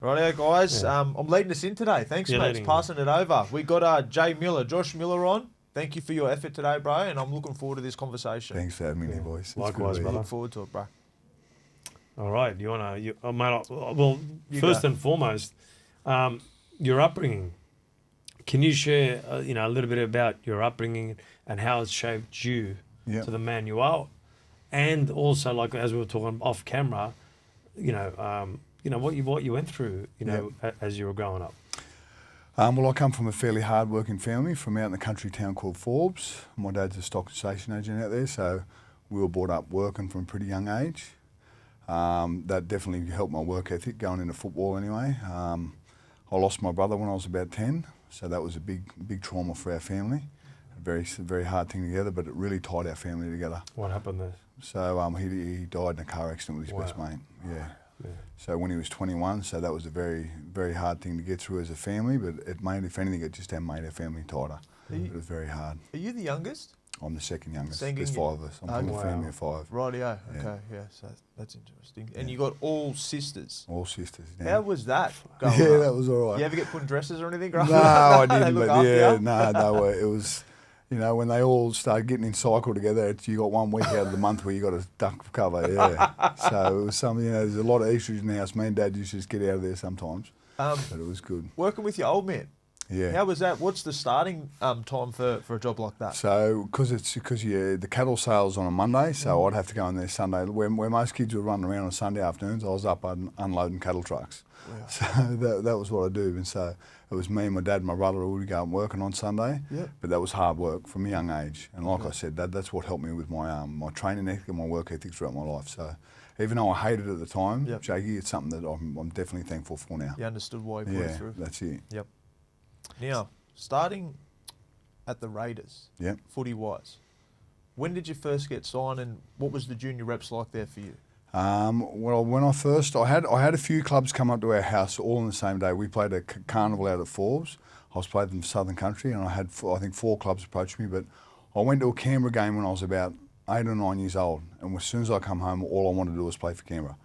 Rightio, guys. I'm leading us in today. Thanks, mate. Passing it over. We got Josh Miller on. Thank you for your effort today, bro, and I'm looking forward to this conversation. Thanks for having me there, boys. Likewise, brother. Look forward to it, bro. All right. You want to, mate, well, first and foremost, your upbringing. Can you share, a little bit about your upbringing and how it's shaped you to the man you are? And also, like, as we were talking off camera, what you went through, as you were growing up. Well, I come from a fairly hard-working family from out in the country town called Forbes. My dad's a stock and station agent out there, so we were brought up working from a pretty young age. That definitely helped my work ethic going into football anyway. I lost my brother when I was about 10, so that was a big trauma for our family. A very hard thing together, but it really tied our family together. What happened there? So he died in a car accident with his best mate. Yeah. So when he was 21, so that was a very hard thing to get through as a family, but it made, if anything, it just made our family tighter. It was very hard. Are you the youngest? I'm the second youngest. There's 5 of us. I'm from a family of 5. Rightio. Okay, so that's interesting. And you got all sisters? All sisters, How was that going Yeah, up? that was all right. You ever get put in dresses or anything? No, I didn't, but it was... when they all started getting in cycle together, you got 1 week out of the month where you got to duck for cover, So it was something, there's a lot of issues in the house. Me and Dad used to just get out of there sometimes, but it was good. Working with your old man, how was that? What's the starting time for a job like that? So, because the cattle sales on a Monday, so I'd have to go in there Sunday. Where most kids were running around on Sunday afternoons, I was up unloading cattle trucks. Wow. So that was what I do, and so it was me, my dad, and my brother who would go and working on Sunday. But that was hard work from a young age, and like I said, that's what helped me with my my training ethic and my work ethics throughout my life. So even though I hated it at the time, Jakey, it's something that I'm definitely thankful for now. You understood why you put it through. That's it. Yep. Now, starting at the Raiders, footy-wise, when did you first get signed, and what was the junior reps like there for you? Well, when I had a few clubs come up to our house all on the same day. We played a carnival out at Forbes. I was playing in Southern Country, and I had, I think, 4 clubs approach me. But I went to a Canberra game when I was about 8 or 9 years old, and as soon as I come home, all I wanted to do was play for Canberra.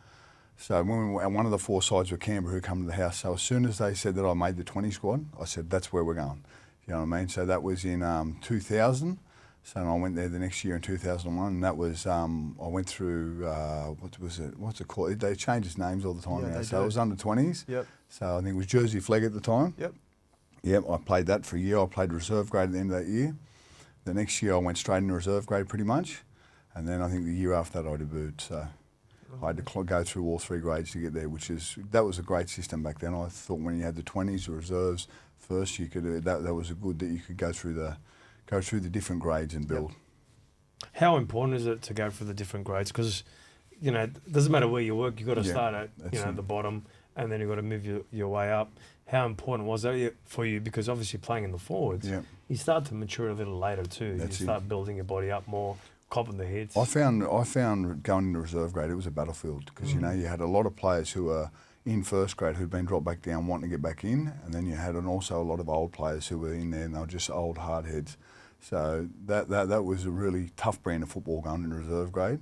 So one of the 4 sides were Canberra who come to the house. So as soon as they said that I made the 20 squad, I said, that's where we're going. You know what I mean? So that was in 2000. So I went there the next year in 2001, and that was, I went through, what's it called? They change its names all the time now. So it was under 20s. So I think it was Jersey Flag at the time. I played that for a year. I played reserve grade at the end of that year. The next year I went straight into reserve grade pretty much. And then I think the year after that I debuted. So I had to go through all 3 grades to get there, that was a great system back then. I thought when you had the 20s, the reserves first, you could, that was a good that you could go through the different grades and build. How important is it to go through the different grades? Because, it doesn't matter where you work, you've got to start at, the bottom, and then you've got to move your way up. How important was that for you? Because obviously playing in the forwards, you start to mature a little later too. You start building your body up more, copping the hits. I found going into reserve grade, it was a battlefield because, you had a lot of players who were in first grade who'd been dropped back down wanting to get back in, and then you had also a lot of old players who were in there and they were just old hard heads. So that was a really tough brand of football going into reserve grade.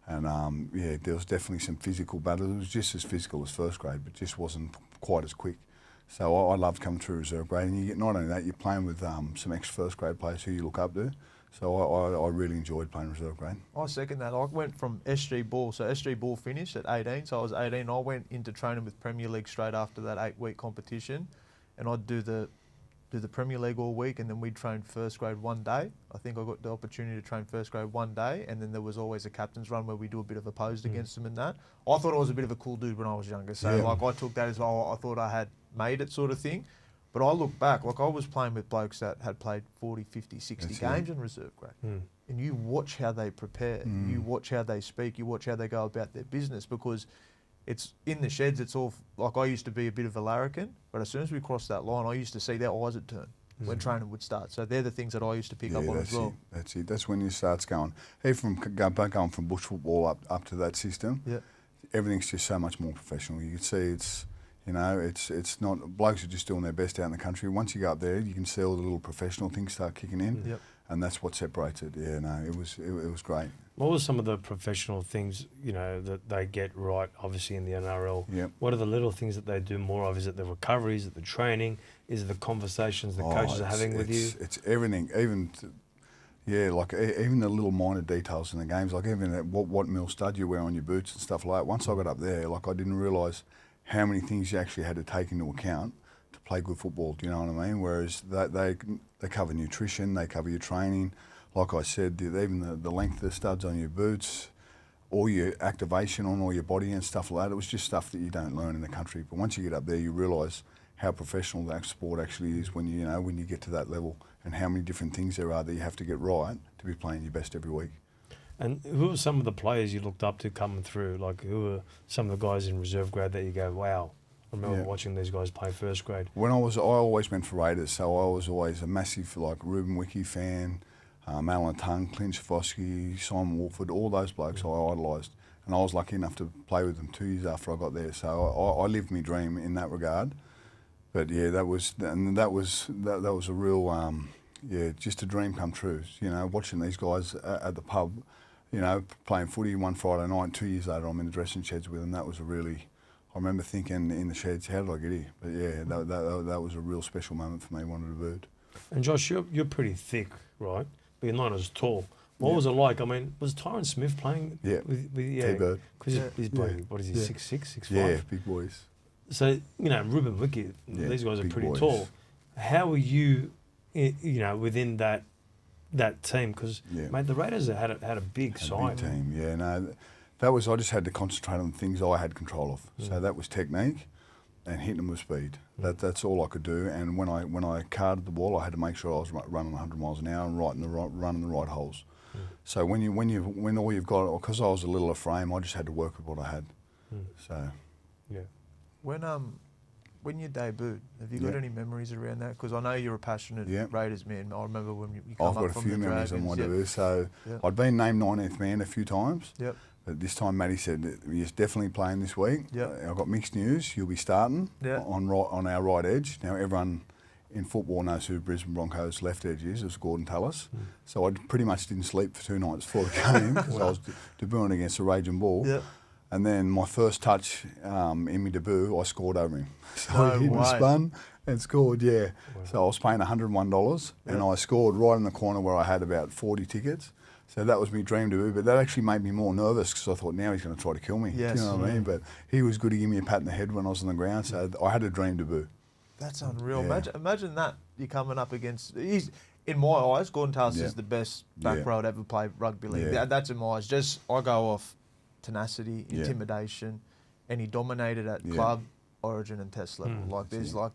And there was definitely some physical battles. It was just as physical as first grade, but just wasn't quite as quick. So I loved coming through reserve grade, and you get, not only that, you're playing with some ex-first grade players who you look up to. So I really enjoyed playing reserve grade. I second that. I went from SG Ball, so SG Ball finished at 18, so I was 18. I went into training with Premier League straight after that 8-week competition, and I'd do the Premier League all week, and then we'd train first grade one day. I think I got the opportunity to train first grade one day, and then there was always a captain's run where we do a bit of opposed against them and that. I thought I was a bit of a cool dude when I was younger, so I took that as well. I thought I had made it sort of thing. But I look back, I was playing with blokes that had played 40, 50, 60 games in reserve grade. And you watch how they prepare, you watch how they speak, you watch how they go about their business, because it's in the sheds, it's all, like I used to be a bit of a larrikin, but as soon as we crossed that line, I used to see their eyes would turn when training would start. So they're the things that I used to pick up on as well. That's it. That's when you start going. Even going from bush football up to that system, everything's just so much more professional. You can see it's not, blokes are just doing their best out in the country. Once you go up there, you can see all the little professional things start kicking in. and that's what separates it. Yeah, no, it was great. What were some of the professional things, that they get right, obviously, in the NRL? Yep. What are the little things that they do more of? Is it the recovery? Is it the training? Is it the conversations the coaches are having with you? It's everything, even the little minor details in the games, like even what mill stud you wear on your boots and stuff like that. Once I got up there, I didn't realise how many things you actually had to take into account to play good football, do you know what I mean? Whereas they cover nutrition, they cover your training. Like I said, even the length of the studs on your boots, all your activation on all your body and stuff like that, it was just stuff that you don't learn in the country. But once you get up there, you realise how professional that sport actually is when you get to that level, and how many different things there are that you have to get right to be playing your best every week. And who were some of the players you looked up to coming through? Like, who were some of the guys in reserve grade that you go, wow, I remember watching these guys play first grade? I always went for Raiders, so I was always a massive Ruben Wiki fan, Alan Tung, Clint Shavosky, Simon Wolford, all those blokes I idolised. And I was lucky enough to play with them 2 years after I got there, so I lived my dream in that regard. But yeah, that was a real, just a dream come true. Watching these guys at the pub, playing footy one Friday night, 2 years later I'm in the dressing sheds with them. That was I remember thinking in the sheds, how did I get here? But yeah, that was a real special moment for me, wanted to bird. And Josh, you're pretty thick, right? But you're not as tall. What was it like? I mean, was Tyron Smith playing with T-Bird? Because he's playing, what is he, 6'6", 6'5"? Yeah, big boys. So, Ruben Wiki, these guys are pretty tall. How were you, within that team? Because, mate, the Raiders had a big side. Big team, yeah. No, I just had to concentrate on the things I had control of. So that was technique and hitting them with speed. That's all I could do. And when I carded the ball, I had to make sure I was running 100 miles an hour and running the right holes. So when all you've got, because I was a little frame, I just had to work with what I had. So, yeah. When you debuted, have you got any memories around that? Because I know you're a passionate Raiders man. I remember when you come up from the Dragons. I've got a few memories on my debut. So I'd been named 19th man a few times. Yep. But this time Matty said, you're definitely playing this week. Yep. I've got mixed news. You'll be starting on our right edge. Now everyone in football knows who Brisbane Broncos left edge is. It's Gordon Tallis. So I pretty much didn't sleep for 2 nights before the game because I was debuting against a Raging Bull. Yep. And then my first touch in my debut, I scored over him. So I hit and spun and scored, Wow. So I was paying $101 and I scored right in the corner where I had about 40 tickets. So that was my dream debut, but that actually made me more nervous because I thought, now he's going to try to kill me. Yes. Do you know what I mean? But he was good to give me a pat in the head when I was on the ground, so I had a dream debut. That's unreal. Yeah. Imagine that, you're coming up against... In my eyes, Gordon Tallis is the best back row to ever play rugby league. That's in my eyes. I go off tenacity, intimidation, and he dominated at club, Origin and Test level.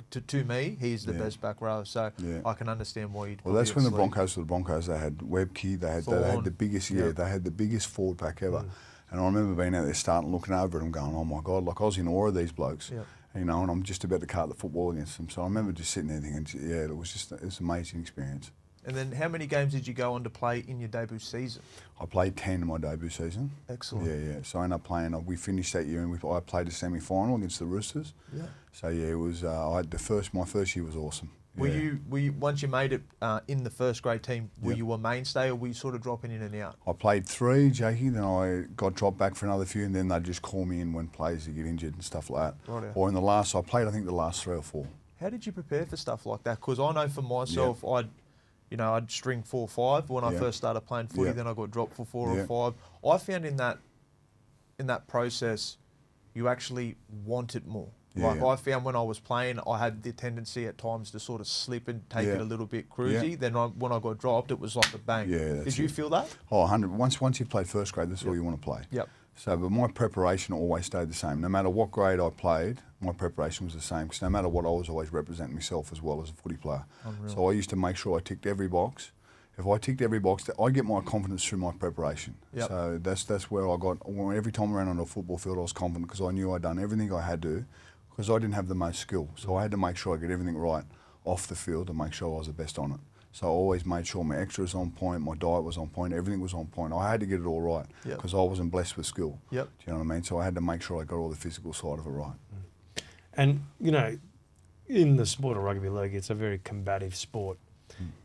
To me, he's the best back row. So I can understand why you'd. Well, that's when the Broncos were the Broncos. They had Webke. They had the biggest. They had the biggest forward pack ever. And I remember being out there starting looking over at them, going, "Oh my God!" Like I was in awe of these blokes. And I'm just about to cart the football against them. So I remember just sitting there thinking, it was an amazing experience. And then how many games did you go on to play in your debut season? I played 10 in my debut season. Excellent. Yeah. So I ended up playing, we finished that year and I played a semi-final against the Roosters. Yeah. So it was, my first year was awesome. Were you once you made it in the first grade team, were you a mainstay or were you sort of dropping in and out? I played 3, Jakey, then I got dropped back for another few and then they'd just call me in when players would get injured and stuff like that. Right. Or I played I think the last 3 or 4. How did you prepare for stuff like that? Because I know for myself, I'd string 4 or 5 when I first started playing footy. Then I got dropped for 4 or 5. I found in that process, you actually want it more. I found when I was playing, I had the tendency at times to sort of slip and take it a little bit cruisy. Then when I got dropped, it was like a bang. Did you feel that? Oh, 100. Once you played first grade, that's all you want to play. Yep. So, but my preparation always stayed the same. No matter what grade I played, my preparation was the same because no matter what, I was always representing myself as well as a footy player. Unreal. So I used to make sure I ticked every box. If I ticked every box, I get my confidence through my preparation. Yep. So that's where I got. Every time I ran on a football field, I was confident because I knew I'd done everything I had to because I didn't have the most skill. So I had to make sure I get everything right off the field and make sure I was the best on it. So I always made sure my extra was on point, my diet was on point, everything was on point. I had to get it all right because I wasn't blessed with skill. Yep. Do you know what I mean? So I had to make sure I got all the physical side of it right. And, in the sport of rugby league, it's a very combative sport.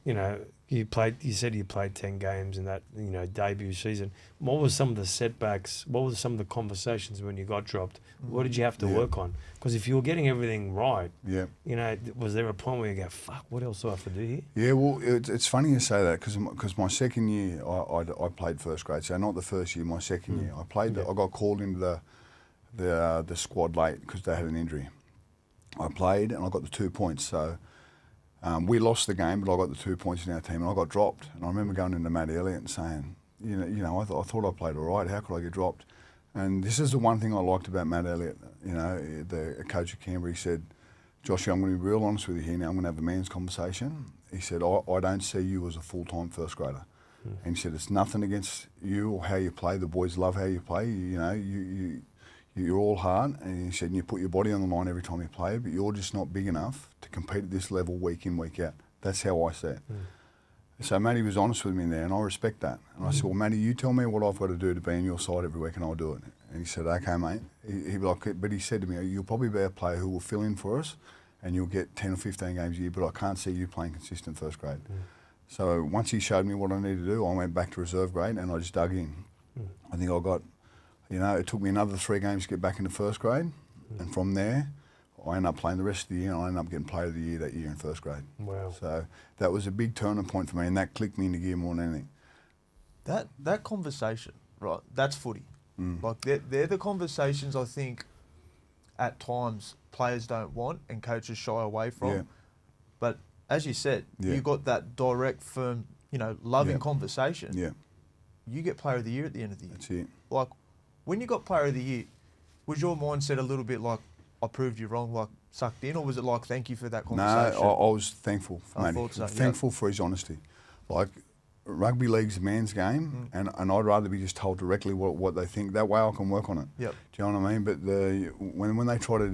you know, you said you played 10 games in that, you know, debut season. What were some of the setbacks? What were some of the conversations when you got dropped? What did you have to work on? Because if you were getting everything right, you know, was there a point where you go, fuck, what else do I have to do here? Yeah, well, it's funny you say that because my second year I played first grade, so not the first year, my second year. I got called into the squad late because they had an injury. I played and I got the 2 points, so we lost the game, but I got the 2 points in our team and I got dropped. And I remember going into Matt Elliot and saying, you know, I thought I played all right, how could I get dropped? And this is the one thing I liked about Matt Elliot, you know, the coach of Canberra. He said, Joshie, I'm going to be real honest with you here now. I'm going to have a man's conversation. He said, I don't see you as a full-time first grader. And he said, it's nothing against you or how you play. The boys love how you play. You know, you're all hard. And he said, you put your body on the line every time you play, but you're just not big enough to compete at this level week in, week out. That's how I see it. So Matty was honest with me there, and I respect that. And I said, well, Matty, you tell me what I've got to do to be on your side every week, and I'll do it. And he said, okay, mate. But he said to me, you'll probably be a player who will fill in for us, and you'll get 10 or 15 games a year, but I can't see you playing consistent first grade. So once he showed me what I needed to do, I went back to reserve grade, and I just dug in. I think I got, you know, it took me another 3 games to get back into first grade, and from there, I ended up playing the rest of the year, and I ended up getting player of the year that year in first grade. Wow. So that was a big turning point for me, and that clicked me into gear more than anything. That conversation, right, that's footy. Like, they're the conversations I think at times players don't want and coaches shy away from. But as you said, you got that direct, firm, you know, loving conversation. You get player of the year at the end of the year. That's it. Like, when you got player of the year, was your mindset a little bit like, I proved you wrong, like sucked in, or was it like, thank you for that conversation? No, I was thankful for Matty. So, thankful for his honesty. Like, rugby league's a man's game, and I'd rather be just told directly what they think. That way I can work on it. Do you know what I mean? But when they try to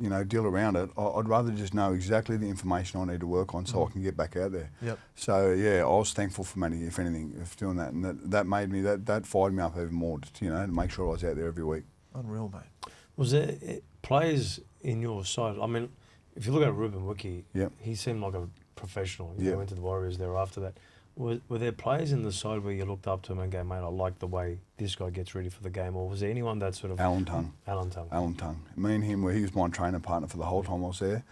you know, deal around it, I'd rather just know exactly the information I need to work on so I can get back out there. So yeah, I was thankful for Matty, if anything, for doing that, and that made me that fired me up even more. You know, to make sure I was out there every week. Unreal, mate. Was there players in your side? I mean, if you look at Ruben Wiki, he seemed like a professional. He went to the Warriors there after that. Were there players in the side where you looked up to him and go, mate, I like the way this guy gets ready for the game? Or was there anyone that sort of... Alan Tongue. Me and him, he was my training partner for the whole time I was there.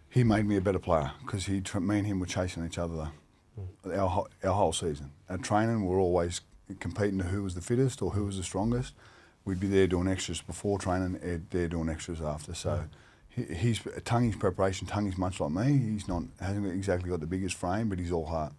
He made me a better player because me and him were chasing each other our whole season. At training, we were always competing to who was the fittest or who was the strongest. We'd be there doing extras before training, Ed there doing extras after. So he's Tungy's preparation. Tungy's much like me. Hasn't exactly got the biggest frame, but he's all heart.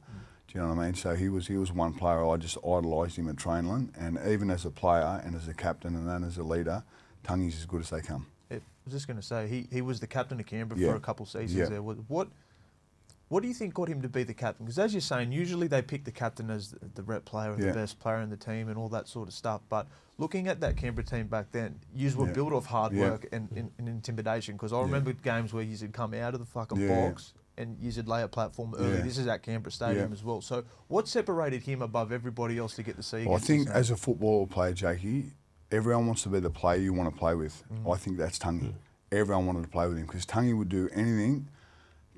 Do you know what I mean? So he was one player I just idolised him at Trainland, and even as a player and as a captain and then as a leader, Tungy's as good as they come. I was just going to say he was the captain of Canberra for a couple of seasons there. What do you think got him to be the captain? Because as you're saying, usually they pick the captain as the rep player and the best player in the team and all that sort of stuff. But looking at that Canberra team back then, yous were built off hard work and intimidation. Because I remember games where yous had come out of the fucking box and yous had lay a platform early. This is at Canberra Stadium as well. So what separated him above everybody else to get to see? Well, I think as a football player, Jakey, everyone wants to be the player you want to play with. I think that's Tungy. Everyone wanted to play with him because Tungy would do anything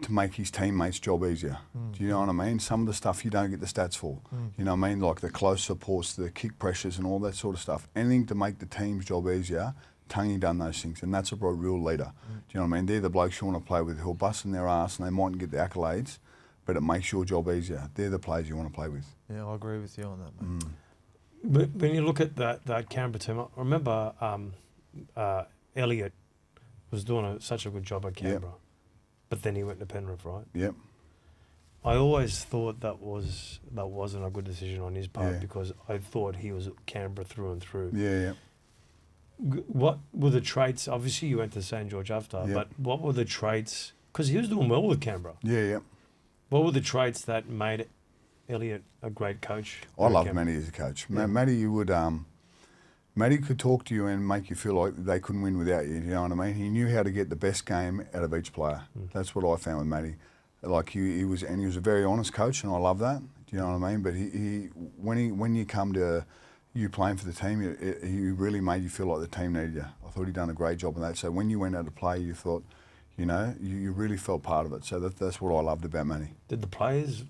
to make his teammates' job easier. Do you know what I mean? Some of the stuff you don't get the stats for. You know what I mean? Like the close supports, the kick pressures and all that sort of stuff. Anything to make the team's job easier, Tungy done those things, and that's a real leader. Do you know what I mean? They're the blokes you want to play with who'll bust in their ass and they mightn't get the accolades, but it makes your job easier. They're the players you want to play with. Yeah, I agree with you on that, mate. But when you look at that Canberra team, I remember Elliot was doing such a good job at Canberra. But then he went to Penrith, right? Yep. I always thought that wasn't a good decision on his part because I thought he was Canberra through and through. What were the traits? Obviously, you went to St George after, but what were the traits? Because he was doing well with Canberra. What were the traits that made Elliot a great coach? I loved Matty as a coach. Matty Matty could talk to you and make you feel like they couldn't win without you. You know what I mean? He knew how to get the best game out of each player. That's what I found with Matty. Like he was a very honest coach, and I love that. Do you know what I mean? But when you come to you playing for the team, he really made you feel like the team needed you. I thought he'd done a great job of that. So when you went out to play, you thought, you know, you really felt part of it. So that's what I loved about Manny. Did the players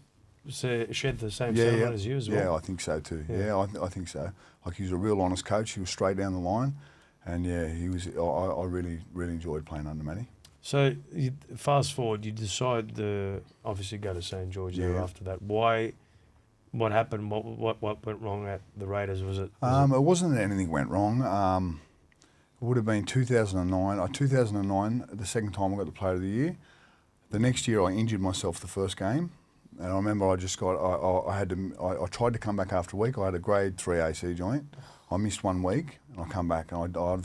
share the same Yeah, sentiment as you as well? Yeah, I think so too. Yeah, I think so. Like, he was a real honest coach. He was straight down the line. And yeah, he was. I really enjoyed playing under Manny. So fast forward, you decide to obviously go to St George there after that. Why? What happened? What went wrong at the Raiders? Was it? It wasn't that anything went wrong. It would have been 2009. 2009, the second time I got the Player of the Year. The next year, I injured myself the first game, and I remember I just got. I tried to come back after a week. I had a grade 3 AC joint. I missed 1 week, and I come back, and I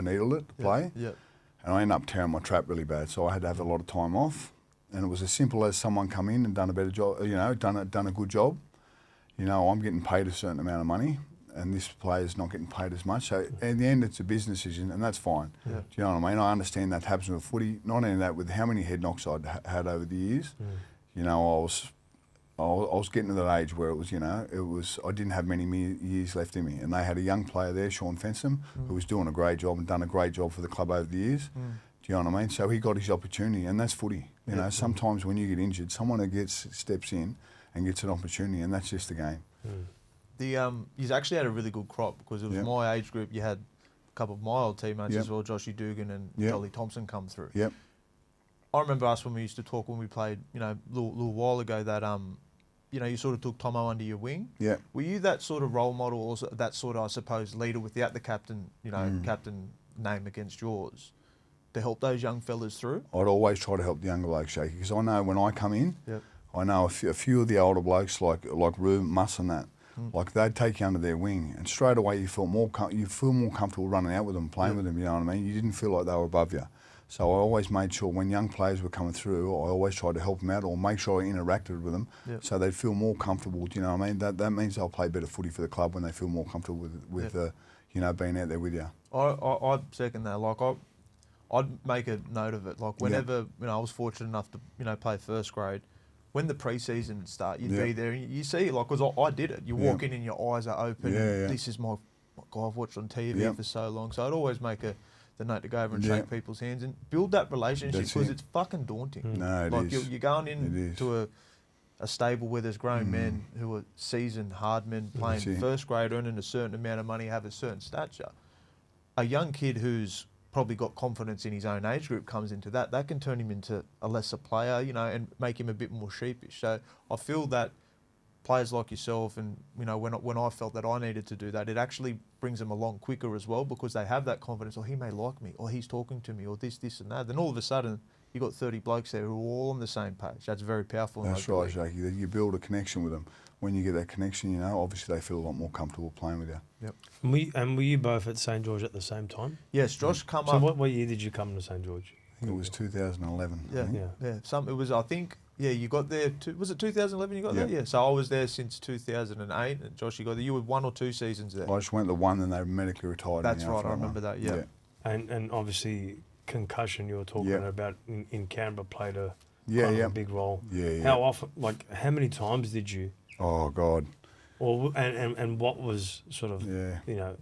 needed it to play. Yep. And I ended up tearing my trap really bad, so I had to have a lot of time off. And it was as simple as someone come in and done a better job, you know, done a good job. You know, I'm getting paid a certain amount of money, and this player's not getting paid as much. So in the end, it's a business decision, and that's fine. Yeah. Do you know what I mean? I understand that happens with footy. Not only that, with how many head knocks I'd had over the years. You know, I was getting to that age where it was, you know, I didn't have many years left in me, and they had a young player there, Sean Fensom, who was doing a great job and done a great job for the club over the years. Do you know what I mean? So he got his opportunity, and that's footy. You know, sometimes when you get injured, someone who steps in and gets an opportunity, and that's just the game. He's actually had a really good crop, because it was my age group. You had a couple of my old teammates as well, Joshy Dugan and Jolly Thompson, come through. Yep. I remember us when we used to talk when we played, you know, a little while ago, that you know, you sort of took Tomo under your wing. Yeah. Were you that sort of role model, or that sort of, I suppose, leader without the captain, you know, captain name against yours, to help those young fellas through? I'd always try to help the younger blokes, Shaky, because I know when I come in, Yep. I know a few of the older blokes like Rube, Muss and that, like, they'd take you under their wing, and straight away you feel more comfortable running out with them, playing with them. You know what I mean? You didn't feel like they were above you. So I always made sure when young players were coming through, I always tried to help them out, or make sure I interacted with them, so they'd feel more comfortable. Do you know what I mean? That means they'll play better footy for the club when they feel more comfortable with you know, being out there with you. I second that. Like, I'd make a note of it. Like, whenever you know, I was fortunate enough to, you know, play first grade. When the pre-season start, you'd be there, and you see, like, because I did it. You walk in and your eyes are open. And this is my guy I've watched on TV for so long. So I'd always make the note to go over and shake people's hands and build that relationship, because it's fucking daunting. No, it is. You're going into a stable where there's grown men who are seasoned, hard men playing first grade, earning a certain amount of money, have a certain stature. A young kid who's probably got confidence in his own age group comes into that can turn him into a lesser player, you know, and make him a bit more sheepish. So I feel that players like yourself, and, you know, when I felt that I needed to do that, it actually brings them along quicker as well, because they have that confidence, or he may like me, or he's talking to me, or this and that. Then all of a sudden, you got 30 blokes there who are all on the same page. That's very powerful. That's right, Shaky. You build a connection with them. When you get that connection, you know, obviously they feel a lot more comfortable playing with you. Yep. And were you both at St George at the same time? Yes, Josh come up. So what year did you come to St George? I think it was 2011. It was, I think, you got there, was it 2011 you got there? Yeah, so I was there since 2008, and Josh, you got there, you were 1 or 2 seasons there. I just went the one, and they medically retired. That's right, I remember that, yeah. And obviously, concussion you were talking about in Canberra played a big role. How often, like, how many times did you? Oh, God. Or and what was sort of, you know,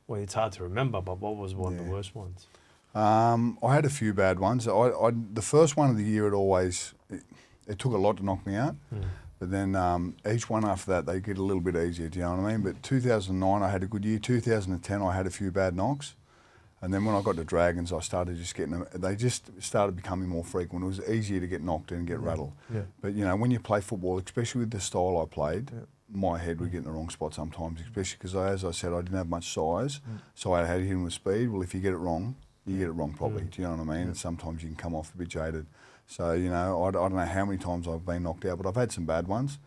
well, it's hard to remember, but what was one of the worst ones? I had a few bad ones. The first one of the year, it took a lot to knock me out. But then each one after that, they get a little bit easier, do you know what I mean? But 2009, I had a good year. 2010, I had a few bad knocks. And then when I got to Dragons, I started just getting them. They just started becoming more frequent. It was easier to get knocked and get rattled. But, you know, when you play football, especially with the style I played, my head would get in the wrong spot sometimes, especially because, as I said, I didn't have much size. So I had to hit him with speed. Well, if you get it wrong, you get it wrong probably. Do you know what I mean? And sometimes you can come off a bit jaded. So, you know, I don't know how many times I've been knocked out, but I've had some bad ones.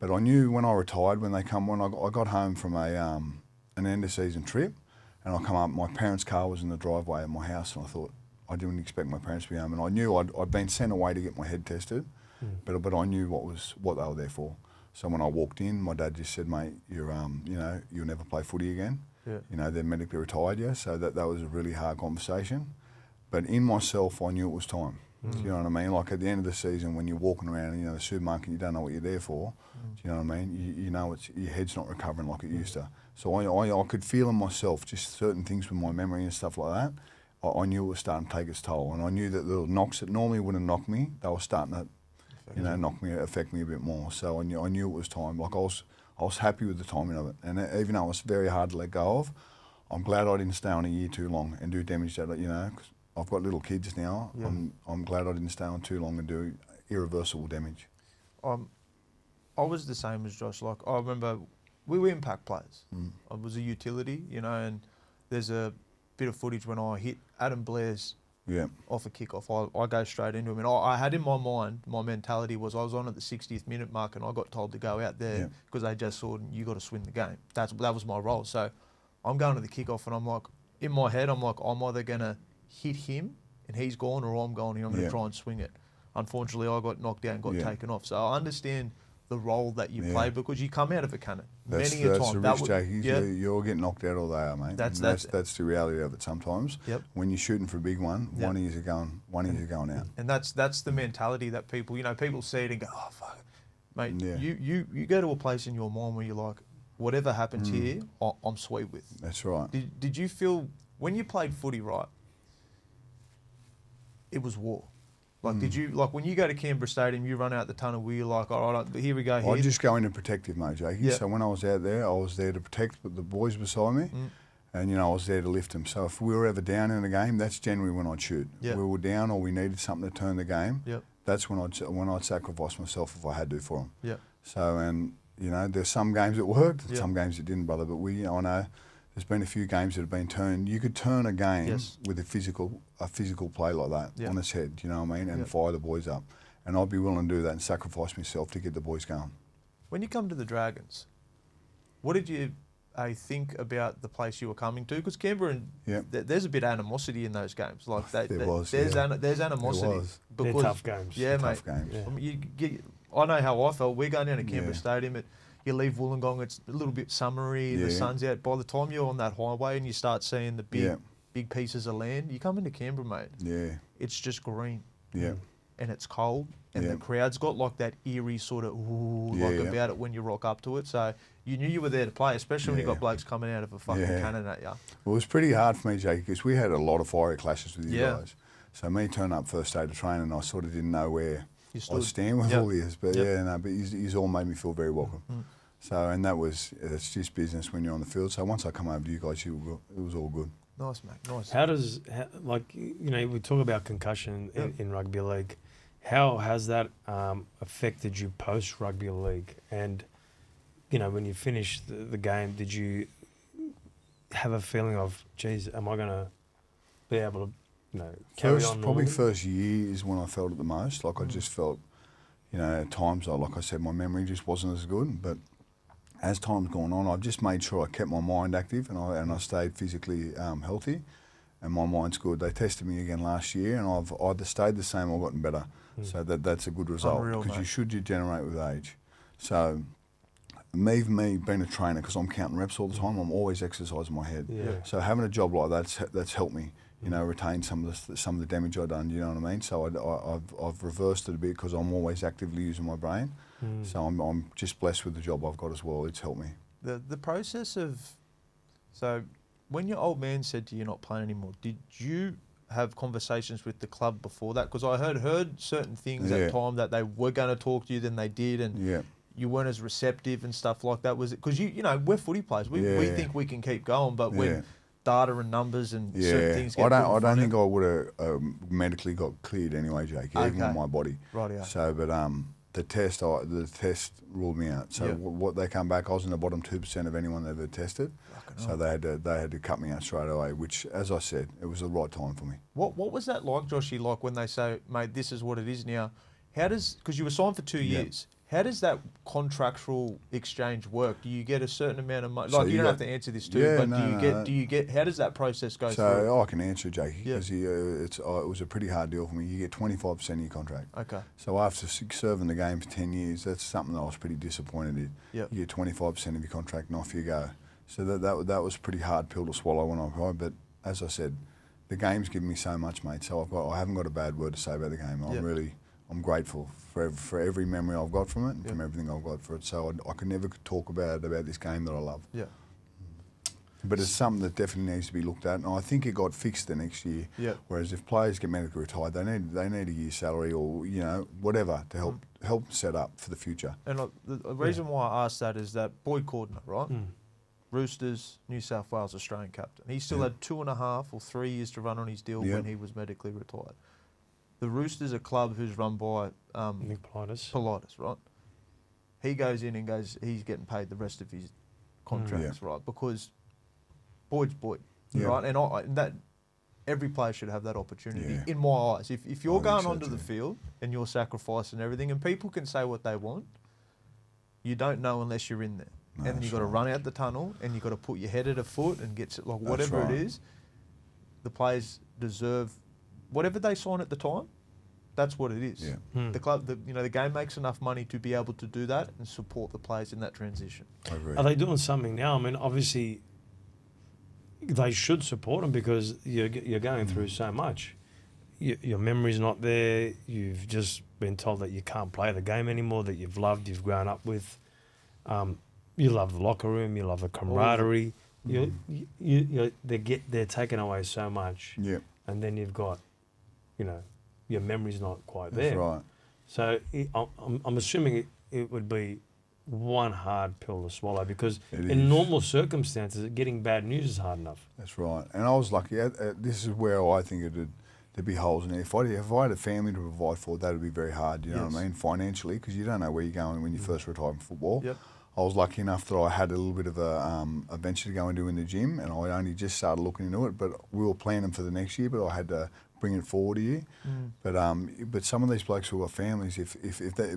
But I knew when I retired, when I got home from an end of season trip, and I come up, my parents' car was in the driveway at my house, and I thought, I didn't expect my parents to be home, and I knew I'd been sent away to get my head tested, but I knew what they were there for. So when I walked in, my dad just said, mate, you know, you'll never play footy again. You know, they're medically retired you, so that was a really hard conversation. But in myself, I knew it was time. Do you know what I mean? Like, at the end of the season, when you're walking around, you know, the supermarket, you don't know what you're there for. Do you know what I mean? You know, your head's not recovering like it used to. So I could feel in myself just certain things with my memory and stuff like that. I knew it was starting to take its toll, and I knew that little knocks that normally wouldn't knock me, they were starting to, affect me a bit more. So I knew it was time. Like I was happy with the timing of it, and even though it was very hard to let go of, I'm glad I didn't stay on a year too long and do damage that, cause I've got little kids now. Yeah. I'm glad I didn't stay on too long and do irreversible damage. I was the same as Josh. Like I remember, we were impact players. I was a utility, and there's a bit of footage when I hit Adam Blair's off a kickoff. I go straight into him, and I had in my mind, my mentality was I was on at the 60th minute mark, and I got told to go out there because they just saw you got to swing the game. That was my role. So I'm going to the kickoff, and I'm like, in my head, I'm like, I'm either gonna hit him and he's gone, or I'm going and I'm gonna try and swing it. Unfortunately, I got knocked out and got taken off. So I understand the role that you play because you come out of a cannon many a time. That's the risk, Jakey. You'll get knocked out all they are, mate. That's the reality of it sometimes. Yep. When you're shooting for a big one, one of you's going out. And that's the mentality that people, people see it and go, oh, fuck. Mate, you go to a place in your mind where you're like, whatever happens here, I'm sweet with. That's right. Did you feel, when you played footy, right, it was war? Like, did you, like, when you go to Canberra Stadium, you run out the tunnel, were you like, all right, here we go here? I just go into protective mode, Jakey. So when I was out there, I was there to protect the boys beside me, and, I was there to lift them. So if we were ever down in a game, that's generally when I'd shoot. If we were down or we needed something to turn the game, that's when I'd sacrifice myself if I had to for them. So, and, there's some games that worked, some games that didn't, brother, but I know there's been a few games that have been turned. You could turn a game with a physical play like that on its head, you know what I mean, and fire the boys up. And I'd be willing to do that and sacrifice myself to get the boys going. When you come to the Dragons, what did you think about the place you were coming to? Because Canberra, there's a bit of animosity in those games. Like there's animosity. They're tough games. Yeah, tough mate. games. I know how I felt. We're going down to Canberra Stadium. You leave Wollongong, it's a little bit summery, the sun's out. By the time you're on that highway and you start seeing the big pieces of land, you come into Canberra, mate. Yeah. It's just green. Yeah. And it's cold. And the crowd's got like that eerie sort of about it when you rock up to it. So you knew you were there to play, especially when you got blokes coming out of a fucking cannon at you. Well, it was pretty hard for me, Jake, because we had a lot of fiery clashes with you guys. So me turning up first day to training, I sort of didn't know where I'd stand with all this. But but he's all made me feel very welcome. So, and it's just business when you're on the field. So once I come over to you guys, it was all good. Nice, mate. Nice. How does, we talk about concussion in rugby league. How has that affected you post rugby league? And, when you finished the game, did you have a feeling of, geez, am I going to be able to, carry on? Probably first year is when I felt it the most. Like I just felt, at times, like I said, my memory just wasn't as good. But as time's gone on, I've just made sure I kept my mind active and I stayed physically healthy, and my mind's good. They tested me again last year, and I've either stayed the same or gotten better. So that's a good result because you should degenerate with age. So me being a trainer, because I'm counting reps all the time, I'm always exercising my head. So having a job like that's helped me, retain some of the damage I've done. You know what I mean? So I've reversed it a bit because I'm always actively using my brain. So I'm just blessed with the job I've got as well. It's helped me. The process of, so when your old man said to you not playing anymore, did you have conversations with the club before that? Because I heard certain things at the time that they were going to talk to you, then they did, and you weren't as receptive and stuff like that. Was it because we're footy players? We think we can keep going, but when data and numbers and certain things get I don't think I would have medically got cleared anyway, Jake, even on my body. Right, yeah. So, but the test ruled me out. So what they come back, I was in the bottom 2% of anyone that ever tested. So they had to cut me out straight away, which, as I said, it was the right time for me. What was that like, Joshy? Like when they say, mate, this is what it is now. Because you were signed for 2 years. How does that contractual exchange work? Do you get a certain amount of money? Like, you don't have to answer this too, but do you get? How does that process go through? So I can answer, Jakey, because it was a pretty hard deal for me. You get 25% of your contract. Okay. So after serving the game for 10 years, that's something that I was pretty disappointed in. Yep. You get 25% of your contract and off you go. So that was a pretty hard pill to swallow when I played. But as I said, the game's given me so much, mate. So I haven't got a bad word to say about the game. I'm grateful for every memory I've got from it and from everything I've got for it. So I can never talk about this game that I love. Yeah. But it's something that definitely needs to be looked at, and I think it got fixed the next year. Yep. Whereas if players get medically retired, they need a year's salary or whatever to help set up for the future. And the reason why I asked that is that Boyd Cordner, right? Roosters, New South Wales Australian captain. He still had 2.5 or 3 years to run on his deal when he was medically retired. The Roosters, a club who's run by Nick Politis, right? He goes in and he's getting paid the rest of his contracts, right? Because Boyd's Boyd, right? And that every player should have that opportunity, in my eyes. If you're going onto the field and you're sacrificing everything, and people can say what they want, you don't know unless you're in there. No, and then you've got to run out the tunnel, and you've got to put your head at a foot and get whatever it is. The players deserve whatever they sign at the time. That's what it is. Yeah. The club, the game makes enough money to be able to do that and support the players in that transition. I agree. Are they doing something now? I mean, obviously, they should support them because you're going through so much. Your memory's not there. You've just been told that you can't play the game anymore that you've loved, you've grown up with. You love the locker room. You love the camaraderie. They're taking away so much. Yeah. And then you've got, your memory's not quite That's there. right. So I'm assuming it would be one hard pill to swallow because in normal circumstances, getting bad news is hard enough. That's right. And I was lucky. This is where I think there'd be holes in it. If I had a family to provide for, that would be very hard, you know what I mean, financially, because you don't know where you're going when you first retire from football. Yep. I was lucky enough that I had a little bit of a venture to go and do in the gym, and I only just started looking into it, but we were planning for the next year, but I had to bring it forward a year. But some of these blokes who are families, if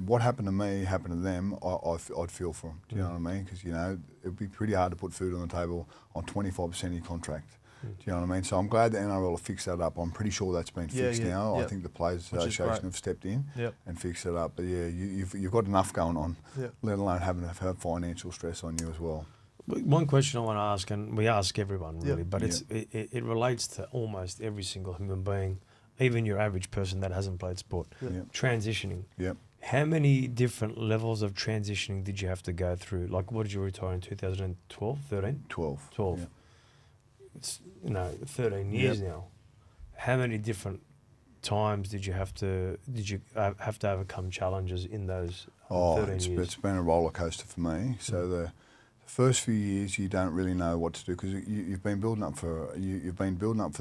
what happened to me happened to them, I'd feel for them. Do you know what I mean? Because it'd be pretty hard to put food on the table on 25% of your contract. Do you know what I mean? So I'm glad the NRL have fixed that up. I'm pretty sure that's been fixed now. I think the Players Association have stepped in and fixed it up. But yeah, you've got enough going on, let alone having to have financial stress on you as well. One question I want to ask, and we ask everyone really, but it relates to almost every single human being, even your average person that hasn't played sport. Transitioning. Yep. How many different levels of transitioning did you have to go through? Like, what did you retire in 2012, 13? 12. Yep. It's 13 years now. How many different times did you have to overcome challenges in those 13 years? It's been a roller coaster for me. So the first few years you don't really know what to do because you've been building up for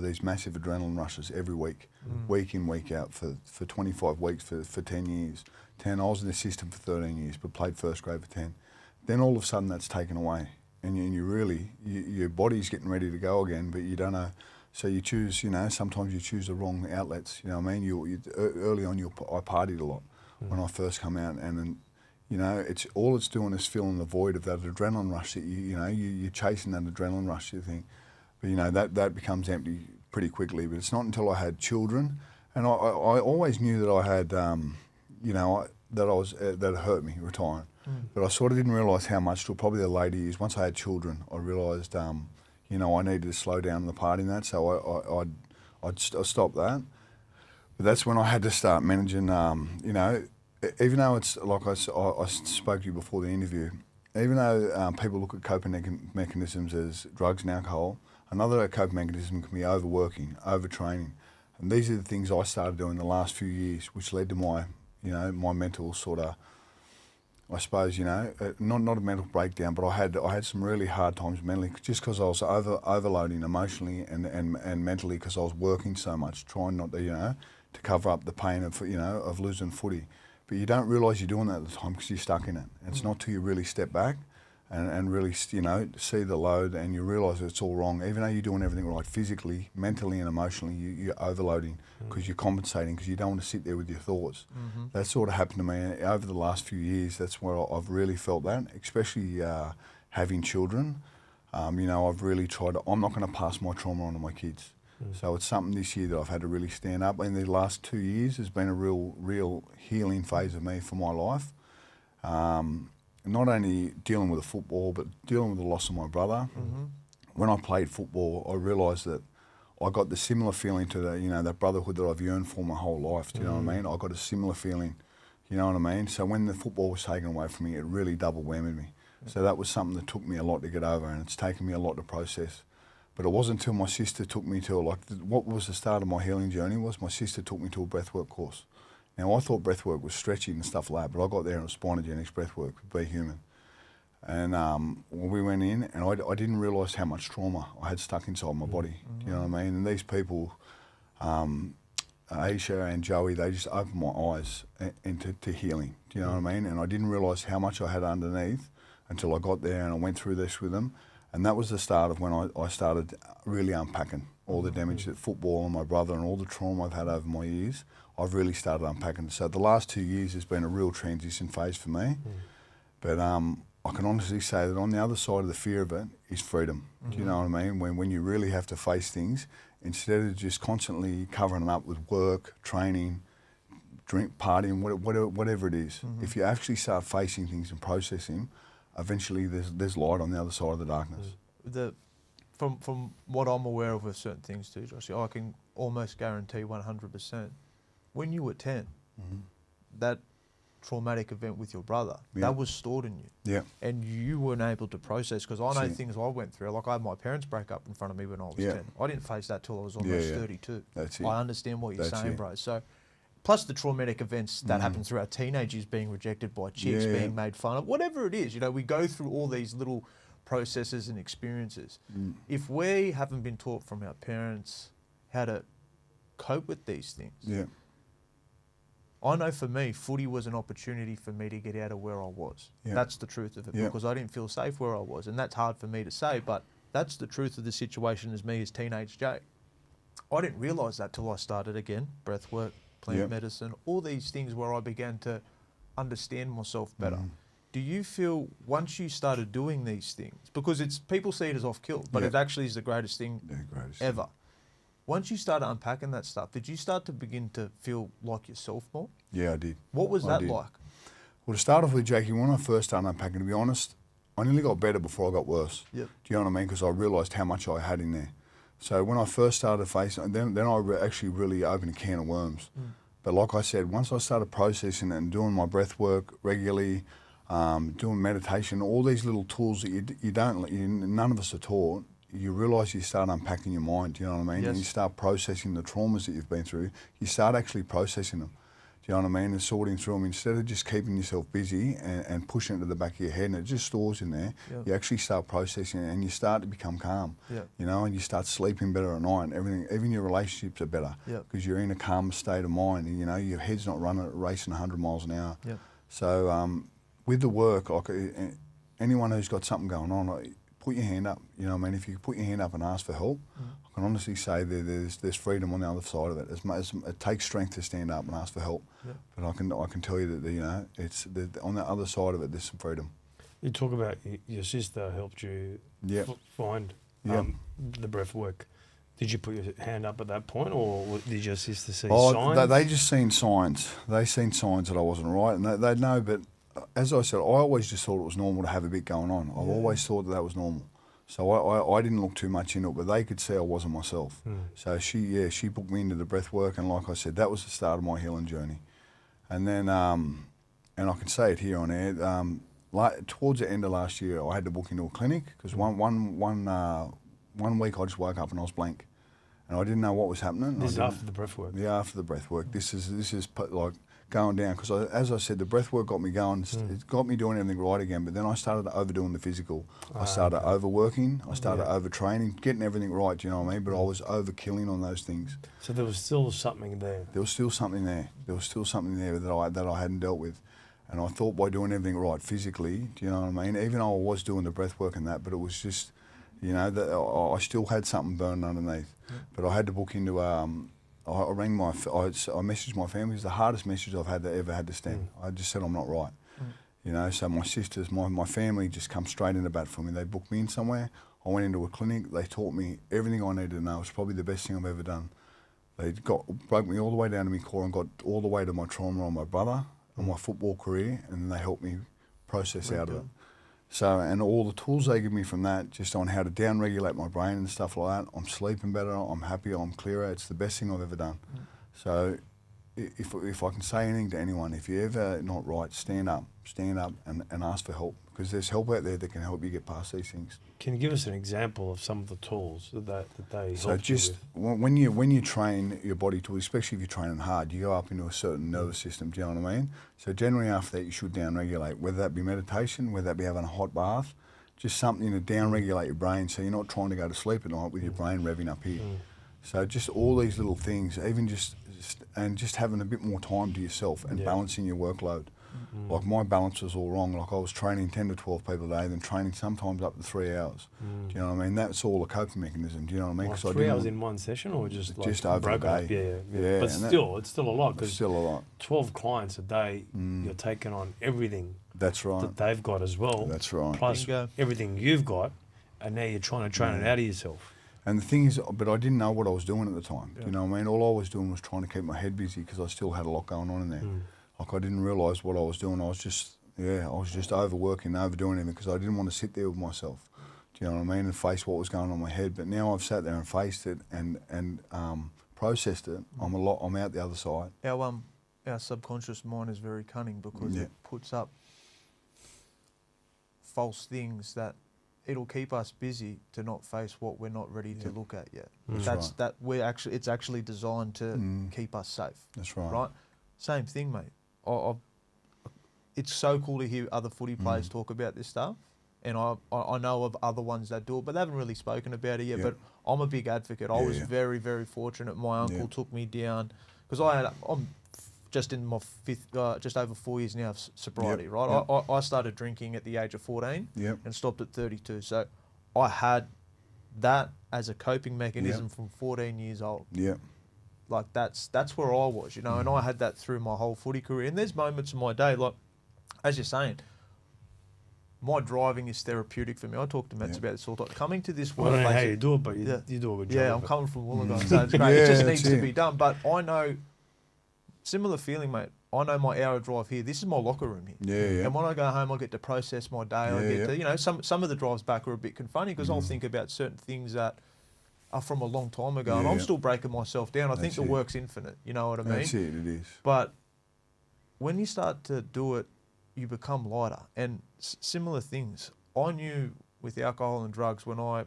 these massive adrenaline rushes every week, week in, week out for 25 weeks for 10 years. I was in the system for 13 years, but played first grade for 10. Then all of a sudden that's taken away. And your body's getting ready to go again, but you don't know. So you choose, sometimes you choose the wrong outlets. You know what I mean? Early on, I partied a lot when I first come out, and then, it's all it's doing is filling the void of that adrenaline rush that you're chasing that adrenaline rush. You think, but that becomes empty pretty quickly. But it's not until I had children, and I always knew that I had, that it hurt me retiring. But I sort of didn't realise how much till probably the later years. Once I had children, I realised, I needed to slow down the partying that, so I'd stop that. But that's when I had to start managing, even though it's like I spoke to you before the interview, even though people look at coping mechanisms as drugs and alcohol, another coping mechanism can be overworking, overtraining. And these are the things I started doing the last few years, which led to my mental sort of, I suppose, not a mental breakdown, but I had some really hard times mentally just because I was overloading emotionally and mentally because I was working so much, trying not to, to cover up the pain of losing footy. But you don't realise you're doing that at the time because you're stuck in it. And it's not till you really step back and really, see the load and you realise it's all wrong. Even though you're doing everything right physically, mentally and emotionally, you're overloading because you're compensating because you don't want to sit there with your thoughts. That sort of happened to me over the last few years. That's where I've really felt that, especially having children. I've really tried I'm not going to pass my trauma on to my kids. So it's something this year that I've had to really stand up. In the last 2 years has been a real healing phase of me for my life. Not only dealing with the football, but dealing with the loss of my brother. When I played football, I realised that I got the similar feeling to that brotherhood that I've yearned for my whole life. Do you know what I mean? I got a similar feeling. You know what I mean? So when the football was taken away from me, it really double whammied me. So that was something that took me a lot to get over, and it's taken me a lot to process. But it wasn't until my sister took me to, what was the start of my healing journey was my sister took me to a breathwork course. Now, I thought breathwork was stretching and stuff like that, but I got there and it was spinogenics breathwork, Be Human. And we went in, and I didn't realise how much trauma I had stuck inside my body. Do you know what I mean? And these people, Aisha and Joey, they just opened my eyes into healing. Do you know what I mean? And I didn't realise how much I had underneath until I got there and I went through this with them. And that was the start of when I started really unpacking all the damage that football and my brother and all the trauma I've had over my years. I've really started unpacking. So the last 2 years has been a real transition phase for me. But I can honestly say that on the other side of the fear of it is freedom. Do you know what I mean? When you really have to face things, instead of just constantly covering them up with work, training, drink, partying, whatever it is. If you actually start facing things and processing, eventually there's light on the other side of the darkness. From what I'm aware of with certain things too, Josh, I can almost guarantee 100%. When you were 10, that traumatic event with your brother, that was stored in you. Yeah. And you weren't able to process, because I know things I went through. Like, I had my parents break up in front of me when I was 10. I didn't face that till I was almost 32. That's it. I understand what you're saying, bro. So, plus the traumatic events that happen throughout teenagers, being rejected by chicks, being made fun of, whatever it is, you know, we go through all these little processes and experiences. If we haven't been taught from our parents how to cope with these things, I know for me, footy was an opportunity for me to get out of where I was. That's the truth of it, because I didn't feel safe where I was, and that's hard for me to say, but that's the truth of the situation as me as teenage Jake. I didn't realise that till I started again, breath work, plant medicine, all these things where I began to understand myself better. Do you feel once you started doing these things, because it's people see it as off-kill, but it actually is the greatest thing ever. Once you started unpacking that stuff, did you start to begin to feel like yourself more? Yeah, I did. What was that like? Well, to start off with, Jakey, when I first started unpacking, to be honest, I nearly got better before I got worse. Do you know what I mean? Because I realised how much I had in there. So when I first started facing, then I actually really opened a can of worms. But like I said, once I started processing it and doing my breath work regularly, doing meditation, all these little tools that none of us are taught, you realise you start unpacking your mind, do you know what I mean? And you start processing the traumas that you've been through. You start actually processing them, do you know what I mean? And sorting through them. Instead of just keeping yourself busy and pushing it to the back of your head and it just stores in there, you actually start processing it and you start to become calm, you know, and you start sleeping better at night and everything. Even your relationships are better because you're in a calm state of mind and, you know, your head's not racing 100 miles an hour. So with the work, anyone who's got something going on, put your hand up, you know what I mean? If you put your hand up and ask for help, I can honestly say there's freedom on the other side of it. It takes strength to stand up and ask for help, but I can tell you that, you know, on the other side of it, there's some freedom. You talk about your sister helped you find the breath work. Did you put your hand up at that point, or did your sister see signs? They just seen signs. They seen signs that I wasn't right, and they'd know, but as I said, I always just thought it was normal to have a bit going on. I've always thought that was normal. So I didn't look too much into it, but they could see I wasn't myself. So she booked me into the breath work, and like I said, that was the start of my healing journey. And then, and I can say it here on air, towards the end of last year, I had to book into a clinic because one week I just woke up and I was blank. And I didn't know what was happening. This is after the breath work? Yeah, after the breath work. This is like going down, because as I said, the breath work got me going. It got me doing everything right again, but then I started overdoing the physical. I started overworking, I started overtraining, getting everything right, do you know what I mean? But I was overkilling on those things. So there was still something there? There was still something there. There was still something there that I hadn't dealt with. And I thought by doing everything right physically, do you know what I mean? Even though I was doing the breath work and that, but it was just, you know, that I still had something burning underneath. But I had to book into I messaged my family. It was the hardest message I've ever had to send. I just said I'm not right. You know, so my sisters, my family just come straight into bat for me. They booked me in somewhere. I went into a clinic. They taught me everything I needed to know. It was probably the best thing I've ever done. They broke me all the way down to my core and got all the way to my trauma on my brother and my football career, and they helped me process out of it. So, and all the tools they give me from that, just on how to downregulate my brain and stuff like that, I'm sleeping better, I'm happier, I'm clearer. It's the best thing I've ever done. So if I can say anything to anyone, if you're ever not right, stand up and ask for help, because there's help out there that can help you get past these things. Can you give us an example of some of the tools that they So help just you with? when you train your body to, especially if you're training hard, you go up into a certain nervous system. Do you know what I mean? So generally after that, you should down-regulate, whether that be meditation, whether that be having a hot bath, just something to down-regulate your brain, so you're not trying to go to sleep at night with your brain revving up here. So just all these little things, even just having a bit more time to yourself and balancing your workload. Like my balance was all wrong. Like I was training 10 to 12 people a day, then training sometimes up to 3 hours. Do you know what I mean? That's all a coping mechanism. Do you know what I mean? Like 'Cause 3 hours in one session, or just over broken a up? day. Yeah. But still, it's still a lot, It's because still a lot. 12 clients a day, you're taking on everything That's right. that they've got as well. That's right. Plus Bingo. everything you've got, and now you're trying to train it out of yourself. And the thing is, but I didn't know what I was doing at the time. Do you know what I mean? All I was doing was trying to keep my head busy because I still had a lot going on in there. Like I didn't realise what I was doing. I was just overworking, overdoing everything because I didn't want to sit there with myself. Do you know what I mean? And face what was going on in my head. But now I've sat there and faced it and processed it. I'm out the other side. Our subconscious mind is very cunning because it puts up false things that it'll keep us busy to not face what we're not ready to look at yet. It's actually designed to keep us safe. That's right. Right? Same thing, mate. It's so cool to hear other footy players talk about this stuff, and I know of other ones that do it, but they haven't really spoken about it yet. But I'm a big advocate. I was very, very fortunate. My uncle took me down because I'm just in my just over 4 years now of sobriety, right? I started drinking at the age of 14 and stopped at 32. So I had that as a coping mechanism from 14 years old. Yeah. Like that's where I was, you know, and I had that through my whole footy career. And there's moments in my day, like, as you're saying, my driving is therapeutic for me. I talk to mates about this all the time. Coming to this I don't workplace... know how you do it, but you do a good job. Yeah, I'm coming from Wollongong, so it's great. It just needs to be done. But I know, similar feeling, mate. I know my hour drive here, this is my locker room here. Yeah. And when I go home, I get to process my day. I get to, you know, some of the drives back are a bit confronting because I'll think about certain things that are from a long time ago, and I'm still breaking myself down. I think the work's infinite, you know what I mean? That's it is. But when you start to do it, you become lighter. And similar things. I knew with alcohol and drugs when I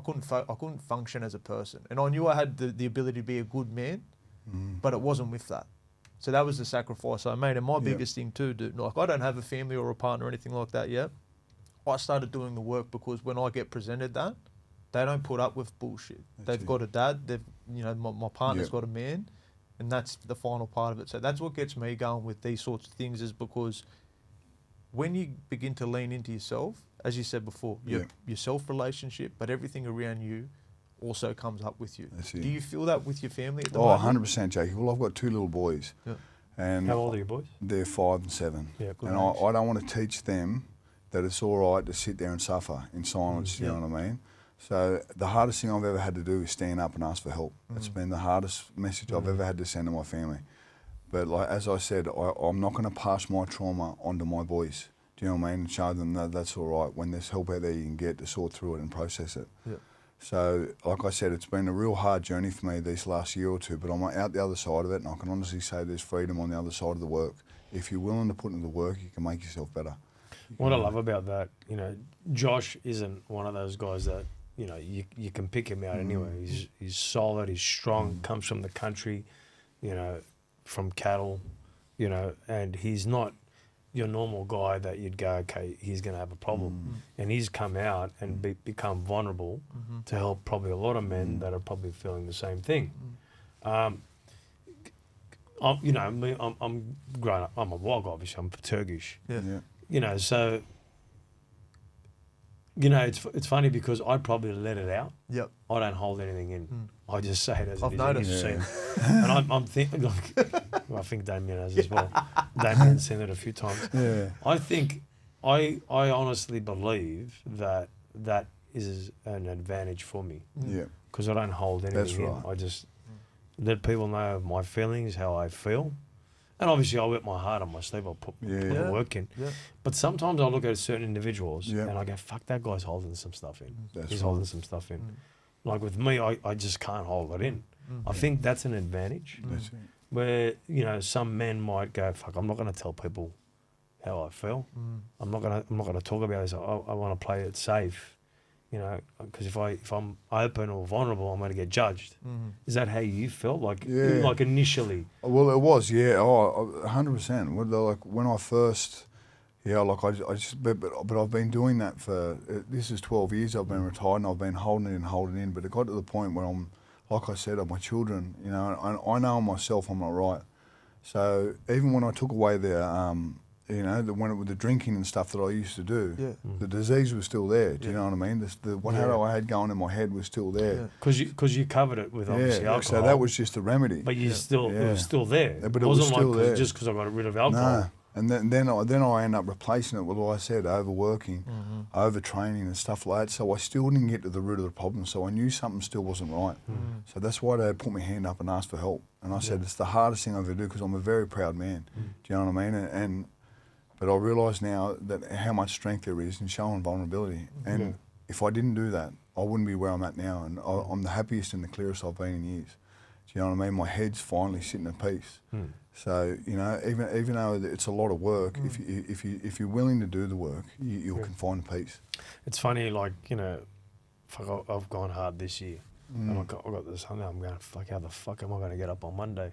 couldn't function as a person, and I knew I had the ability to be a good man, but it wasn't with that. So that was the sacrifice I made. And my biggest thing too, dude, like I don't have a family or a partner or anything like that yet. I started doing the work because when I get presented that, they don't put up with bullshit. They've got a dad. My partner's got a man, and that's the final part of it. So that's what gets me going with these sorts of things, is because when you begin to lean into yourself, as you said before, your self-relationship, but everything around you also comes up with you. Do you feel that with your family at the moment? 100%, Jake. Well, I've got 2 little boys. Yeah. And how old are your boys? They're 5 and 7. Yeah, good. And I don't want to teach them that it's all right to sit there and suffer in silence, you know what I mean? So the hardest thing I've ever had to do is stand up and ask for help. It's been the hardest message I've ever had to send to my family. But like as I said, I'm not going to pass my trauma onto my boys. Do you know what I mean? And show them that that's all right. When there's help out there you can get to sort through it and process it. Yeah. So like I said, it's been a real hard journey for me this last year or two, but I'm out the other side of it, and I can honestly say there's freedom on the other side of the work. If you're willing to put in the work, you can make yourself better. What I love about that, you know, Josh isn't one of those guys that, you know, you can pick him out anywhere. He's solid, he's strong, comes from the country, you know, from cattle, you know, and he's not your normal guy that you'd go, okay, he's going to have a problem. And he's come out and become vulnerable to help probably a lot of men that are probably feeling the same thing. I'm grown up, I'm a wog, obviously, I'm Turkish. Yeah. You know, so, you know, it's funny because I probably let it out. Yep. I don't hold anything in. I just say it as I've it is. noticed. You've seen. And I'm thinking, like, well, I think Damien has as well. Damien's seen it a few times. Yeah. I think, I honestly believe that is an advantage for me. Yeah. Because I don't hold anything That's right. in. I just let people know my feelings, how I feel. And obviously I work my heart on my sleeve. I'll put the work in. Yeah. But sometimes I look at certain individuals and I go, fuck, that guy's holding some stuff in. He's holding some stuff in. Like with me, I just can't hold it in. I think that's an advantage. That's it. Where, you know, some men might go, fuck, I'm not going to tell people how I feel. I'm not gonna talk about this. I want to play it safe, you know, because if I'm open or vulnerable, I'm gonna get judged. Is that how you felt? Like initially? Well, it was, yeah. 100%. Like when I first, like I just, but I've been doing that for, this is 12 years. I've been retired and I've been holding it in. But it got to the point where I'm, like I said, of my children, you know, I know myself I'm not right. So even when I took away the, you know, the drinking and stuff that I used to do, the disease was still there. Do you know what I mean? What I had going in my head was still there. Because you covered it with obviously alcohol. So that was just the remedy. But you still, it was still there. Yeah, but it was still there. Just because I got rid of alcohol. No. And then I end up replacing it with, like I said, overworking, overtraining and stuff like that. So I still didn't get to the root of the problem. So I knew something still wasn't right. So that's why they put my hand up and asked for help. And I said, it's the hardest thing I've ever do because I'm a very proud man. Do you know what I mean? But I realise now that how much strength there is in showing vulnerability. And if I didn't do that, I wouldn't be where I'm at now. And I'm the happiest and the clearest I've been in years. Do you know what I mean? My head's finally sitting at peace. So, you know, even though it's a lot of work, if you're willing to do the work, you can find peace. It's funny, like, you know, I've gone hard this year. And I got this Sunday. I'm going, fuck, how the fuck am I going to get up on Monday?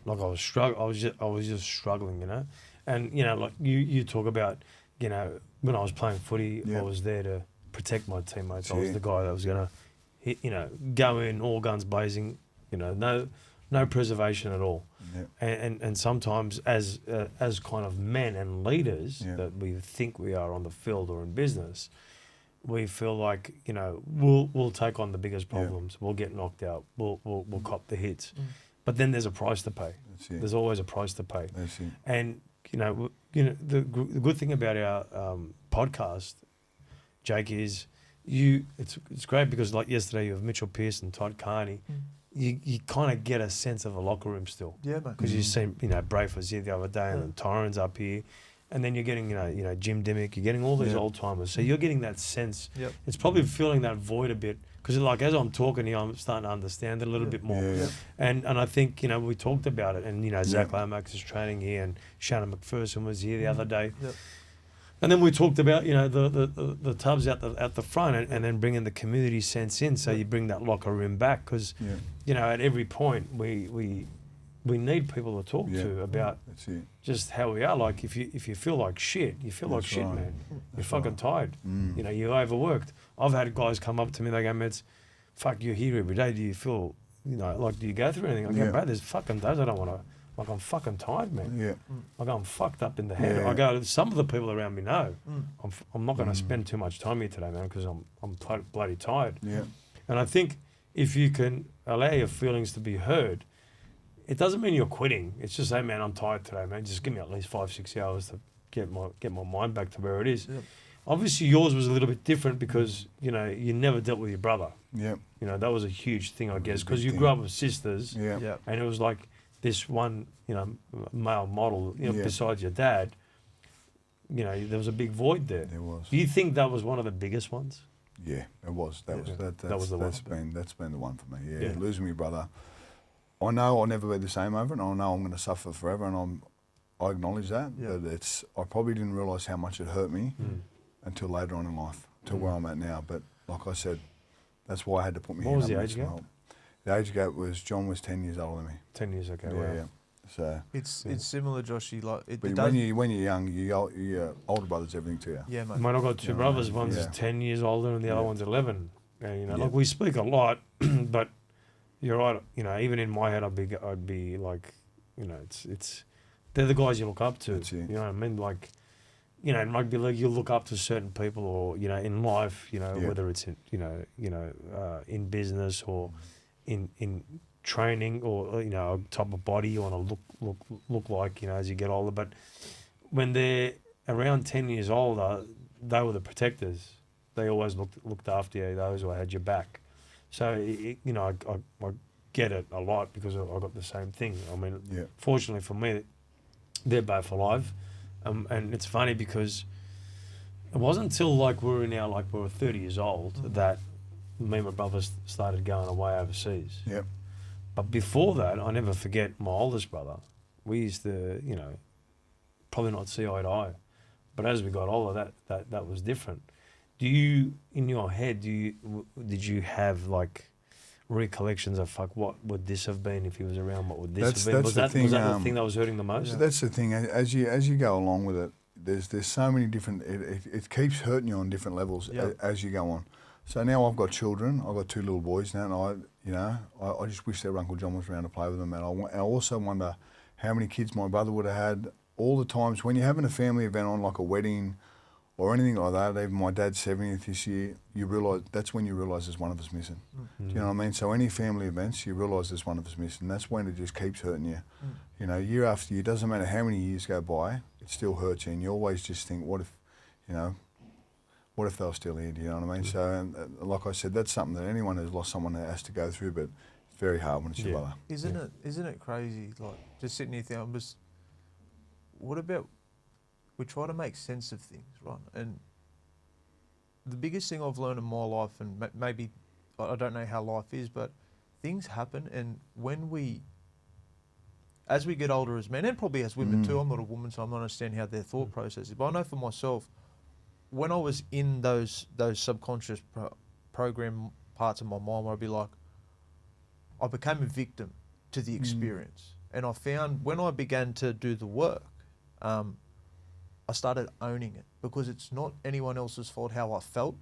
Like I was just struggling, you know. And you know, like you talk about, you know, when I was playing footy, I was there to protect my teammates. I was the guy that was going to hit, you know, go in all guns blazing, you know, no preservation at all. And sometimes as kind of men and leaders that we think we are on the field or in business, we feel like, you know, we'll take on the biggest problems. We'll get knocked out. We'll cop the hits. But then there's a price to pay. There's always a price to pay. And you know the good thing about our podcast, Jake, is it's great because like yesterday you have Mitchell Pearce and Todd Carney. You kind of get a sense of a locker room still. Yeah, mate. Because you see, you know, Brafe was here the other day and then Tyron's up here. And then you're getting, you know, Jim Dimmick, you're getting all these old timers. So you're getting that sense. It's probably filling that void a bit. Because like as I'm talking here, I'm starting to understand it a little bit more. And I think, you know, we talked about it. And, you know, Zach Lomax is training here and Shannon McPherson was here the other day. And then we talked about, you know, the tubs at the front and then bringing the community sense in. So you bring that locker room back because, you know, at every point we need people to talk to about just how we are. Like if you feel like shit, you feel like shit, man. You're fucking tired. You know, you're overworked. I've had guys come up to me, they go, "Meds, fuck, you're here every day. Do you feel, you know, like, do you go through anything?" I go, "Bro, there's fucking days I don't want to, like, I'm fucking tired, man. Like, I'm fucked up in the head." I go, some of the people around me know. I'm not going to spend too much time here today, man, because I'm bloody tired. And I think if you can allow your feelings to be heard, it doesn't mean you're quitting. It's just, "Hey, man, I'm tired today, man. Just give me at least 5-6 hours to get my mind back to where it is." Obviously, yours was a little bit different because, you know, you never dealt with your brother. You know, that was a huge thing, I guess, because you grew up with sisters. And it was like this one, you know, male model, you know, besides your dad. You know, there was a big void there. There was. Do you think that was one of the biggest ones? Yeah, it was. That was the one. That's been the one for me. Losing my brother. I know I'll never be the same over it, and I know I'm going to suffer forever, and I acknowledge that. But I probably didn't realise how much it hurt me until later on in life, till where I'm at now. But like I said, that's why I had to put me. What was the age gap? The age gap was John was 10 years older than me. 10 years, okay. So it's similar, Joshy. Like but when you're young, your older brother's everything to you. Yeah, mate. Mine, I've got two brothers. One's 10 years older, and the other one's 11. And you know, like we speak a lot, but. You're right. You know, even in my head, I'd be like, you know, it's they're the guys you look up to. You know what I mean? Like, you know, in rugby league, you look up to certain people, or you know, in life, you know, whether it's in, in business or in training, or you know, a type of body you want to look like, you know, as you get older. But when they're around 10 years older, they were the protectors. They always looked after you. Those who had your back. So, you know, I get it a lot because I got the same thing. I mean, fortunately for me, they're both alive. And it's funny because it wasn't until like we were 30 years old that me and my brothers started going away overseas. But before that, I never forget my oldest brother. We used to, you know, probably not see eye to eye. But as we got older, that was different. Do you, in your head, did you have like recollections of fuck, what would this have been if he was around? What would this have been? Was that the thing that was hurting the most? So that's the thing. As you go along with it, there's so many different. It keeps hurting you on different levels as you go on. So now I've got children. I've got 2 little boys now, and I just wish their Uncle John was around to play with them. And I also wonder how many kids my brother would have had. All the times when you're having a family event on, like a wedding or anything like that, even my dad's 70th this year, that's when you realise there's one of us missing. Do you know what I mean? So any family events, you realise there's one of us missing. That's when it just keeps hurting you. You know, year after year, doesn't matter how many years go by, it still hurts you. And you always just think, what if they were still here? Do you know what I mean? So, and, like I said, that's something that anyone who's lost someone has to go through, but it's very hard when it's your brother. Isn't it crazy? Like, just sitting here thinking, what about, we try to make sense of things, right? And the biggest thing I've learned in my life, and maybe, I don't know how life is, but things happen, and as we get older as men, and probably as women too, I'm not a woman, so I'm not understanding how their thought process is, but I know for myself, when I was in those subconscious program parts of my mind where I'd be like, I became a victim to the experience. And I found when I began to do the work, I started owning it, because it's not anyone else's fault how I felt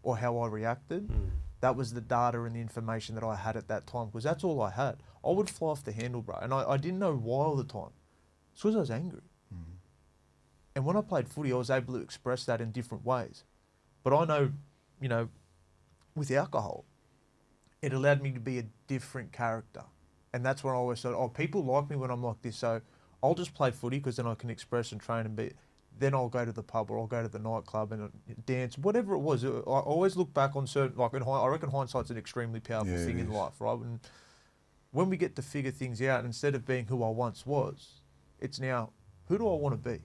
or how I reacted. That was the data and the information that I had at that time, because that's all I had. I would fly off the handle, bro, and I didn't know why all the time. It's because I was angry. And when I played footy, I was able to express that in different ways. But I know, with alcohol, it allowed me to be a different character. And that's when I always thought, people like me when I'm like this, so I'll just play footy because then I can express and train and be. Then I'll go to the pub or I'll go to the nightclub and dance, whatever it was. I always look back on certain, like I reckon hindsight's an extremely powerful thing in life, right? And when we get to figure things out, instead of being who I once was, it's now, who do I want to be?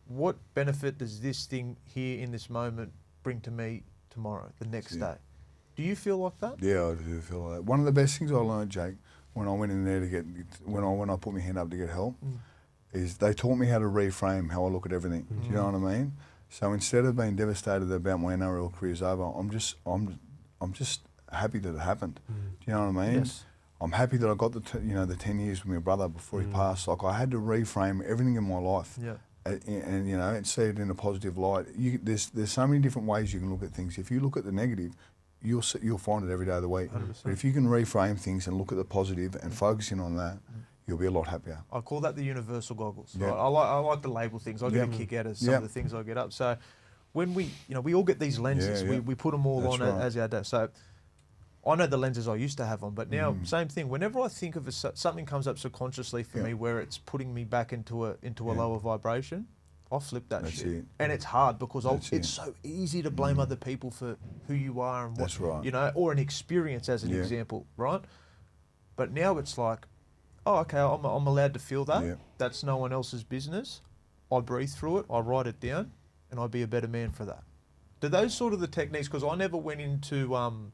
What benefit does this thing here in this moment bring to me tomorrow, the next day? Do you feel like that? Yeah, I do feel like that. One of the best things I learned, Jake, when I went in there when I put my hand up to get help, is they taught me how to reframe how I look at everything. Do you know what I mean? So instead of being devastated about my NRL career's over, I'm just happy that it happened. Do you know what I mean? Yes. I'm happy that I got the 10 years with my brother before he passed. Like, I had to reframe everything in my life. And see it in a positive light. There's so many different ways you can look at things. If you look at the negative, you'll find it every day of the week. 100%. But if you can reframe things and look at the positive and focus in on that, you'll be a lot happier. I call that the universal goggles. Right? I like to label things. I get a kick out of some of the things I get up. So when we all get these lenses. We put them all on as our day. So I know the lenses I used to have on, but now same thing. Whenever I think of something comes up subconsciously for me where it's putting me back into a lower vibration, I flip that shit. And it's hard because it's so easy to blame other people for who you are and what or an experience as an example, right? But now it's like, oh, okay, I'm allowed to feel that. That's no one else's business. I breathe through it, I write it down, and I'll be a better man for that. Do those sort of the techniques, because I never went into, I'm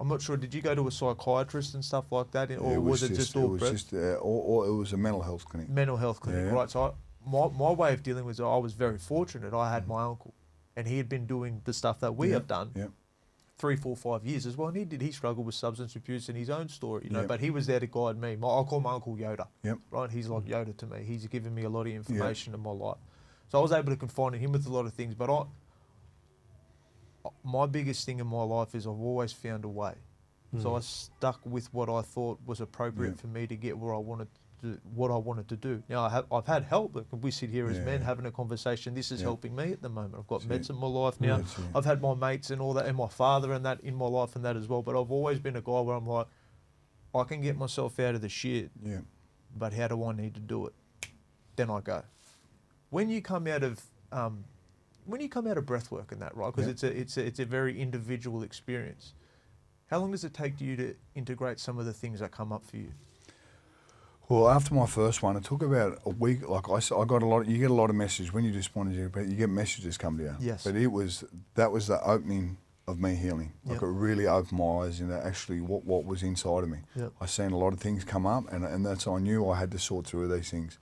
not sure, did you go to a psychiatrist and stuff like that, or was it just all breath? It was a mental health clinic. Mental health clinic, right. So my way of dealing with it, I was very fortunate. I had my uncle, and he had been doing the stuff that we have done 3, 4, 5 years as well. And he struggled with substance abuse in his own story, but he was there to guide me. I call my uncle Yoda, right? He's like Yoda to me. He's given me a lot of information in my life. So I was able to confide in him with a lot of things. But my biggest thing in my life is I've always found a way. So I stuck with what I thought was appropriate for me to get where I wanted to, what I wanted to do. Now I've had help. Like, we sit here as men having a conversation. This is helping me at the moment. I've got meds in my life now. I've had my mates and all that, and my father and that in my life and that as well. But I've always been a guy where I'm like, I can get myself out of the shit. But how do I need to do it? Then I go. When you come out of breath work and that, right? Because it's a very individual experience. How long does it take you to integrate some of the things that come up for you? Well, after my first one, it took about a week. Like I got a lot. You get a lot of messages when you do spontaneous. You get messages come to you. Yes. But that was the opening of me healing. Like, it really opened my eyes into actually what was inside of me. I seen a lot of things come up, and that's I knew I had to sort through these things.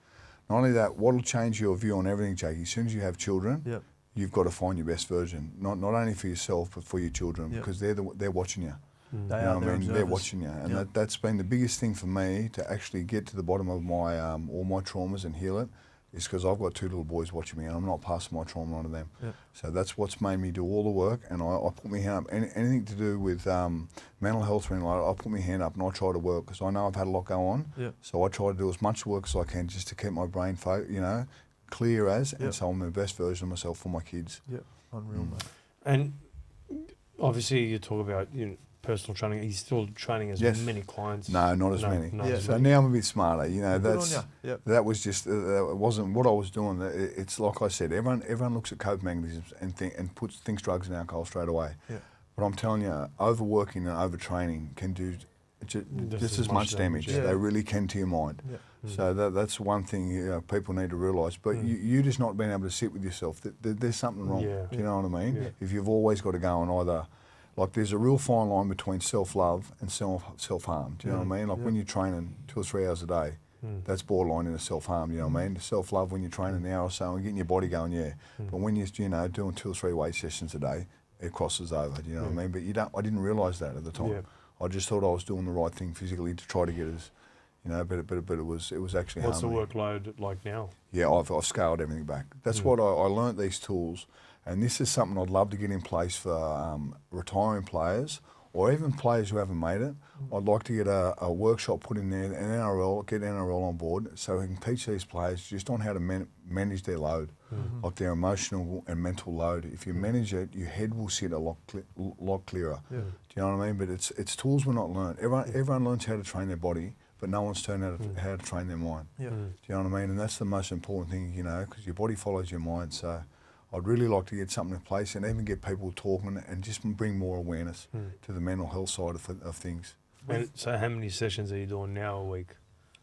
Not only that, what'll change your view on everything, Jake? As soon as you have children, Yep. you've got to find your best version. Not only for yourself, but for your children, Yep. because they're watching you. They You know are. what I They're mean? They're observers. watching you, and Yep. that's been the biggest thing for me to actually get to the bottom of my all my traumas and heal it. Is because I've got 2 little boys watching me, and I'm not passing my trauma on to them. Yep. So that's what's made me do all the work, and I put my hand up. Anything to do with mental health or anything like that, I put my hand up and I try to work because I know I've had a lot go on. Yep. So I try to do as much work as I can just to keep my brain, clear as, Yep. and so I'm the best version of myself for my kids. Yep. Unreal, mate. And obviously, you talk about personal training. Are you still training as Yes. many clients? No, not as No, many. not Yeah. as So many. now I'm a bit smarter. Good on ya. Yep. That was just it wasn't what I was doing. It's like I said, everyone looks at cope mechanisms and thinks drugs and alcohol straight away. Yeah. But I'm telling you, overworking and overtraining can do just as much damage. yeah. They really can to your mind. Yeah. So that's one thing people need to realise. But you just not being able to sit with yourself. There's something wrong. Yeah. Do you know what I mean? Yeah. If you've always got to go on either. Like there's a real fine line between self-love and self-harm. Do you know what I mean? Like when you're training 2 or 3 hours a day, that's borderline into self-harm. You know what I mean? Self-love when you're training an hour or so and getting your body going, yeah. But when you're doing 2 or 3 weight sessions a day, it crosses over. Do you know what I mean? But I didn't realise that at the time. Yeah. I just thought I was doing the right thing physically to try to get us, but it was actually What's the harming me. workload like now? Yeah, I've scaled everything back. That's what I learnt these tools, and this is something I'd love to get in place for retiring players or even players who haven't made it. I'd like to get a workshop put in there, get NRL on board, so we can teach these players just on how to manage their load, like their emotional and mental load. If you manage it, your head will sit a lot clearer. Yeah. Do you know what I mean? But it's tools we're not learned. Everyone learns how to train their body, but no one's turned out how to train their mind. Yeah. Do you know what I mean? And that's the most important thing, because your body follows your mind. So I'd really like to get something in place and even get people talking and just bring more awareness to the mental health side of things. And so how many sessions are you doing now a week?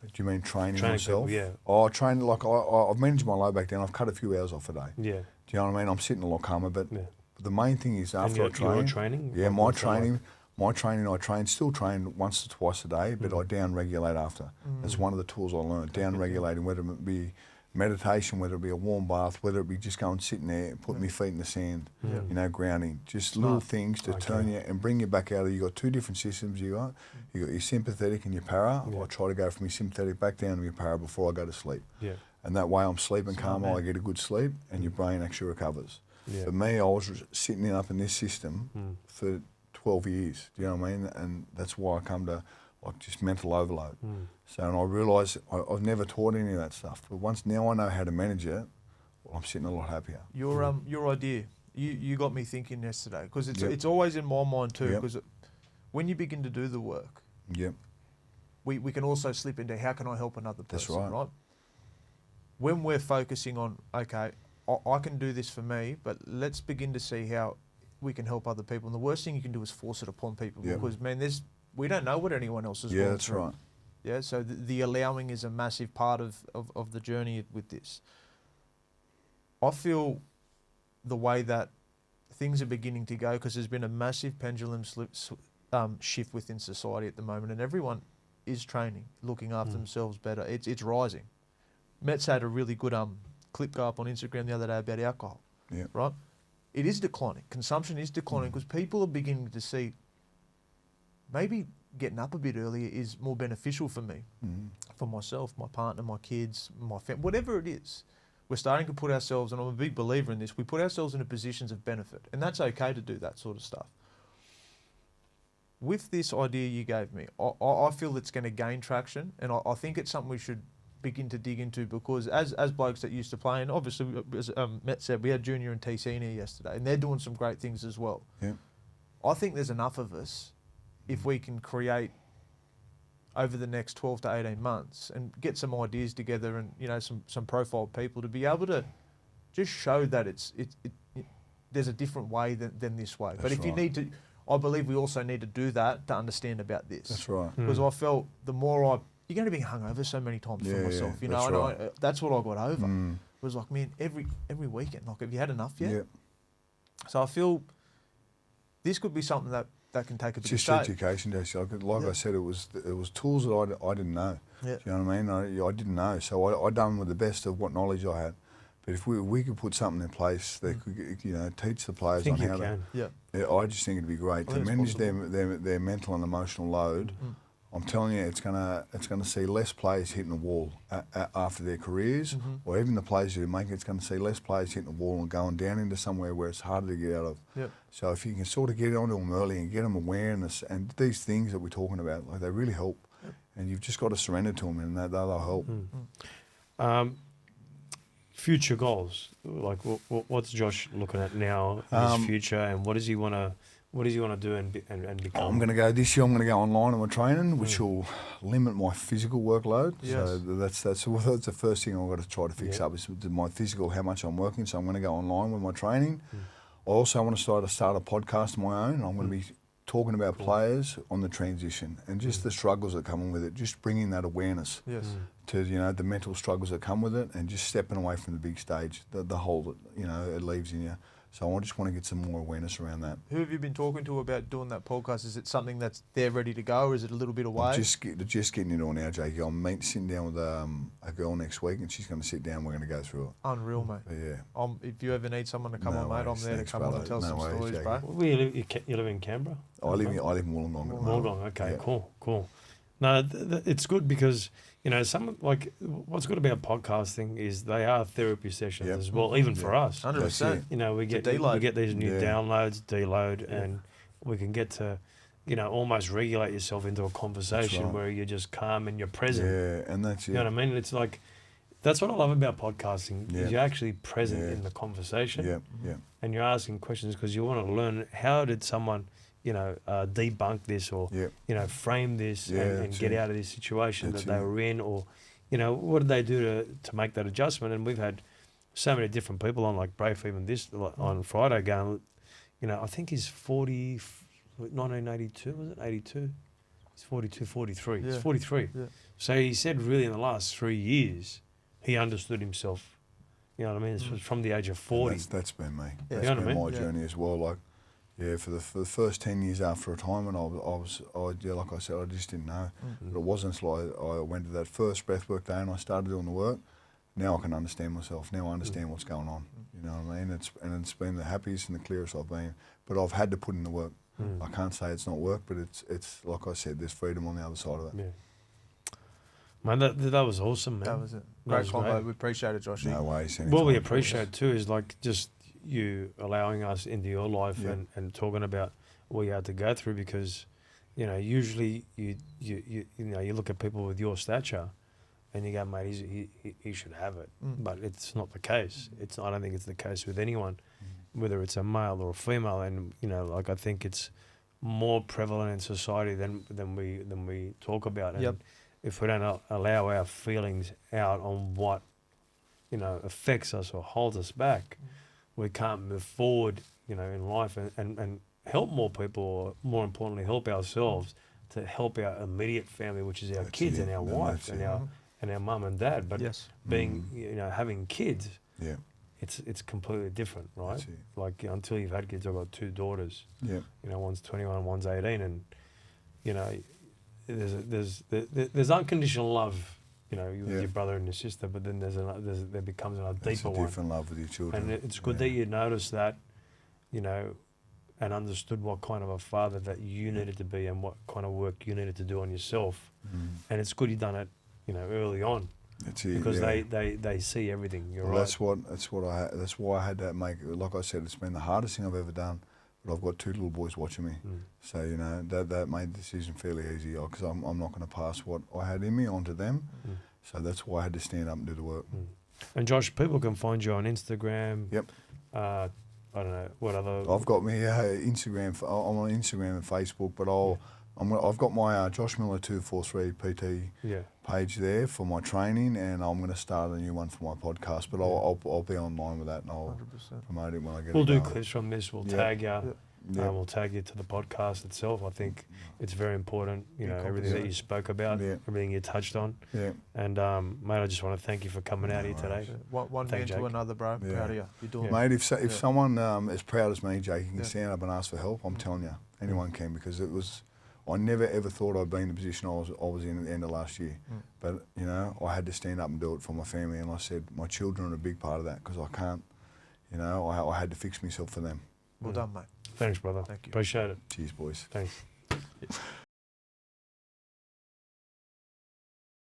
Do you mean training Training myself? people, yeah. Oh, I train, I've managed my load back down. I've cut a few hours off a day. Yeah. Do you know what I mean? I'm sitting a lot calmer, but Yeah. the main thing is after I train. Your training? Yeah, Like, my what's that like? training, I still train once or twice a day, but I down-regulate after. That's one of the tools I learned, down-regulating, whether it be meditation, whether it be a warm bath, whether it be just going sitting there and putting my feet in the sand, grounding. Just little things to turn you and bring you back out of. You've got 2 different systems you got. You've got your sympathetic and your para. Yeah. I try to go from your sympathetic back down to your para before I go to sleep. Yeah. And that way I'm sleeping calmer, man. I get a good sleep, and your brain actually recovers. Yeah. For me, I was sitting up in this system for 12 years, do you know what I mean? And that's why I come to just mental overload. So, and I realise I've never taught any of that stuff, but now I know how to manage it, I'm sitting a lot happier. Your idea, you got me thinking yesterday, because it's always in my mind too, Yep. because when you begin to do the work, Yep, we can also slip into how can I help another That's person, right. When we're focusing on, okay, I can do this for me, but let's begin to see how we can help other people. And the worst thing you can do is force it upon people, Yep. because, man, we don't know what anyone else is yeah, going that's through. right. Yeah, so the allowing is a massive part of the journey with this. I feel the way that things are beginning to go, because there's been a massive pendulum shift within society at the moment, and everyone is training, looking after themselves better. It's rising. Mets had a really good clip go up on Instagram the other day about alcohol. Yeah. Right? It is declining. Consumption is declining because people are beginning to see maybe getting up a bit earlier is more beneficial for me, for myself, my partner, my kids, my family, whatever it is. We're starting to put ourselves, and I'm a big believer in this, we put ourselves into positions of benefit, and that's okay to do that sort of stuff. With this idea you gave me, I feel it's going to gain traction, and I think it's something we should begin to dig into, because as blokes that used to play, and obviously, as Matt said, we had Junior and TC in here yesterday, and they're doing some great things as well. Yeah. I think there's enough of us, if we can create over the next 12 to 18 months and get some ideas together and, some profiled people to be able to just show that there's a different way than this way. But if you need to, I believe we also need to do that to understand about this. That's right. Because I felt the more you're going to be hungover so many times for myself, that's and right. that's what I got over. It was like, man, every weekend, like, have you had enough yet? Yeah. So I feel this could be something that that can take a bit Just of shape. education, Jesse. Like I said, it was tools that I didn't know. Yeah. Do you know what I mean? I didn't know, so I done with the best of what knowledge I had. But if we could put something in place that could teach the players on how to. Yeah. I just think it'd be great to manage their mental and emotional load. I'm telling you, it's gonna see less players hitting the wall after their careers, or even the players who make it. It's going to see less players hitting the wall and going down into somewhere where it's harder to get out of. Yep. So if you can sort of get onto them early and get them awareness and these things that we're talking about, like they really help. Yep. And you've just got to surrender to them, and they'll help. Future goals, like what's Josh looking at now in his future, and what does he want to do and become? I'm going to go this year. I'm going to go online on my training, which will limit my physical workload. Yes. So that's the first thing I've got to try to fix up is my physical, how much I'm working. So I'm going to go online with my training. I also want to start a podcast of my own. I'm going to be talking about players on the transition and just the struggles that come in with it. Just bringing that awareness to the mental struggles that come with it, and just stepping away from the big stage, the hole that it leaves in you. So I just want to get some more awareness around that. Who have you been talking to about doing that podcast? Is it something that's there ready to go, or is it a little bit away? I'm just getting it on now, Jake. I'm sitting down with a girl next week, and she's going to sit down. We're going to go through it. Unreal, mate. But yeah. If you ever need someone to come on, mate, I'm there to come on and tell some stories, Jake. bro. Where you live in Canberra? I live in Wollongong. Wollongong. Okay, Yeah. cool. No, it's good because some what's good about podcasting is they are therapy sessions as well, even for us. 100%. We get these new downloads, deload, and we can get to, almost regulate yourself into a conversation where you're just calm and you're present. Yeah, and that's it. You know what I mean? It's like, that's what I love about podcasting. Is you're actually present in the conversation. Yeah. And you're asking questions because you want to learn how did someone, debunk this or, frame this and get out of this situation that they were in, or, what did they do to make that adjustment? And we've had so many different people on, like Brafe, even on Friday going, I think he's 40, 1982, was it? 82? He's 42, 43. Yeah. He's 43. Yeah. So he said really in the last 3 years, he understood himself. You know what I mean? It's from the age of 40. That's been me. Yeah. That's You know what I been mean? my journey as well. Like, for the first 10 years after retirement, like I said, I just didn't know. But it wasn't until I went to that first breathwork day and I started doing the work. Now I can understand myself. Now I understand what's going on. You know what I mean? It's been the happiest and the clearest I've been. But I've had to put in the work. I can't say it's not work, but it's like I said, there's freedom on the other side of it. Yeah. Man, that was awesome, man. That was it. Great combo. We appreciate it, Joshy. No worries. What we appreciate too is like just you allowing us into your life and talking about what you had to go through, because usually you look at people with your stature and you go, mate, he should have it, but it's not the case. I don't think it's the case with anyone, whether it's a male or a female, and I think it's more prevalent in society than we talk about. And if we don't allow our feelings out on what affects us or holds us back, we can't move forward, in life and help more people, or more importantly, help ourselves to help our immediate family, which is our kids and our wife and our mum and dad. But being, having kids, it's completely different, right? Like until you've had kids, I've got 2 daughters. One's 21, one's 18, and there's unconditional love. With your brother and your sister, but then there becomes a deeper one. Different love with your children. And it's good that you noticed that, and understood what kind of a father that you needed to be and what kind of work you needed to do on yourself. And it's good you done it, early on. That's it, because they see everything. You're right. That's why I had to make. Like I said, it's been the hardest thing I've ever done. But I've got 2 little boys watching me, so that made the decision fairly easy, because I'm not going to pass what I had in me onto them. So that's why I had to stand up and do the work. And Josh, people can find you on Instagram. Yep. I don't know what other. I've got me Instagram. I'm on Instagram and Facebook, but I've got my Josh Miller 243 PT page there for my training, and I'm going to start a new one for my podcast. But I'll be online with that, and I'll 100%. Promote it when I get it. We'll do clips from this. We'll tag you. Yeah. We'll tag you to the podcast itself. I think it's very important, Big everything that conversation. you spoke about, Yeah. everything you touched on. Yeah. And, mate, I just want to thank you for coming out here today. One man Thank to Jake. another, bro. Yeah. Proud of you. You're doing Mate, if Yeah. someone as proud as me, Jake, can Yeah. stand up and ask for help, I'm telling you, anyone can, because I never ever thought I'd be in the position I was in at the end of last year. But, I had to stand up and do it for my family, and I said my children are a big part of that, because I can't, I had to fix myself for them. Well done, mate. Thanks, brother. Thank you. Appreciate it. Cheers, boys. Thanks.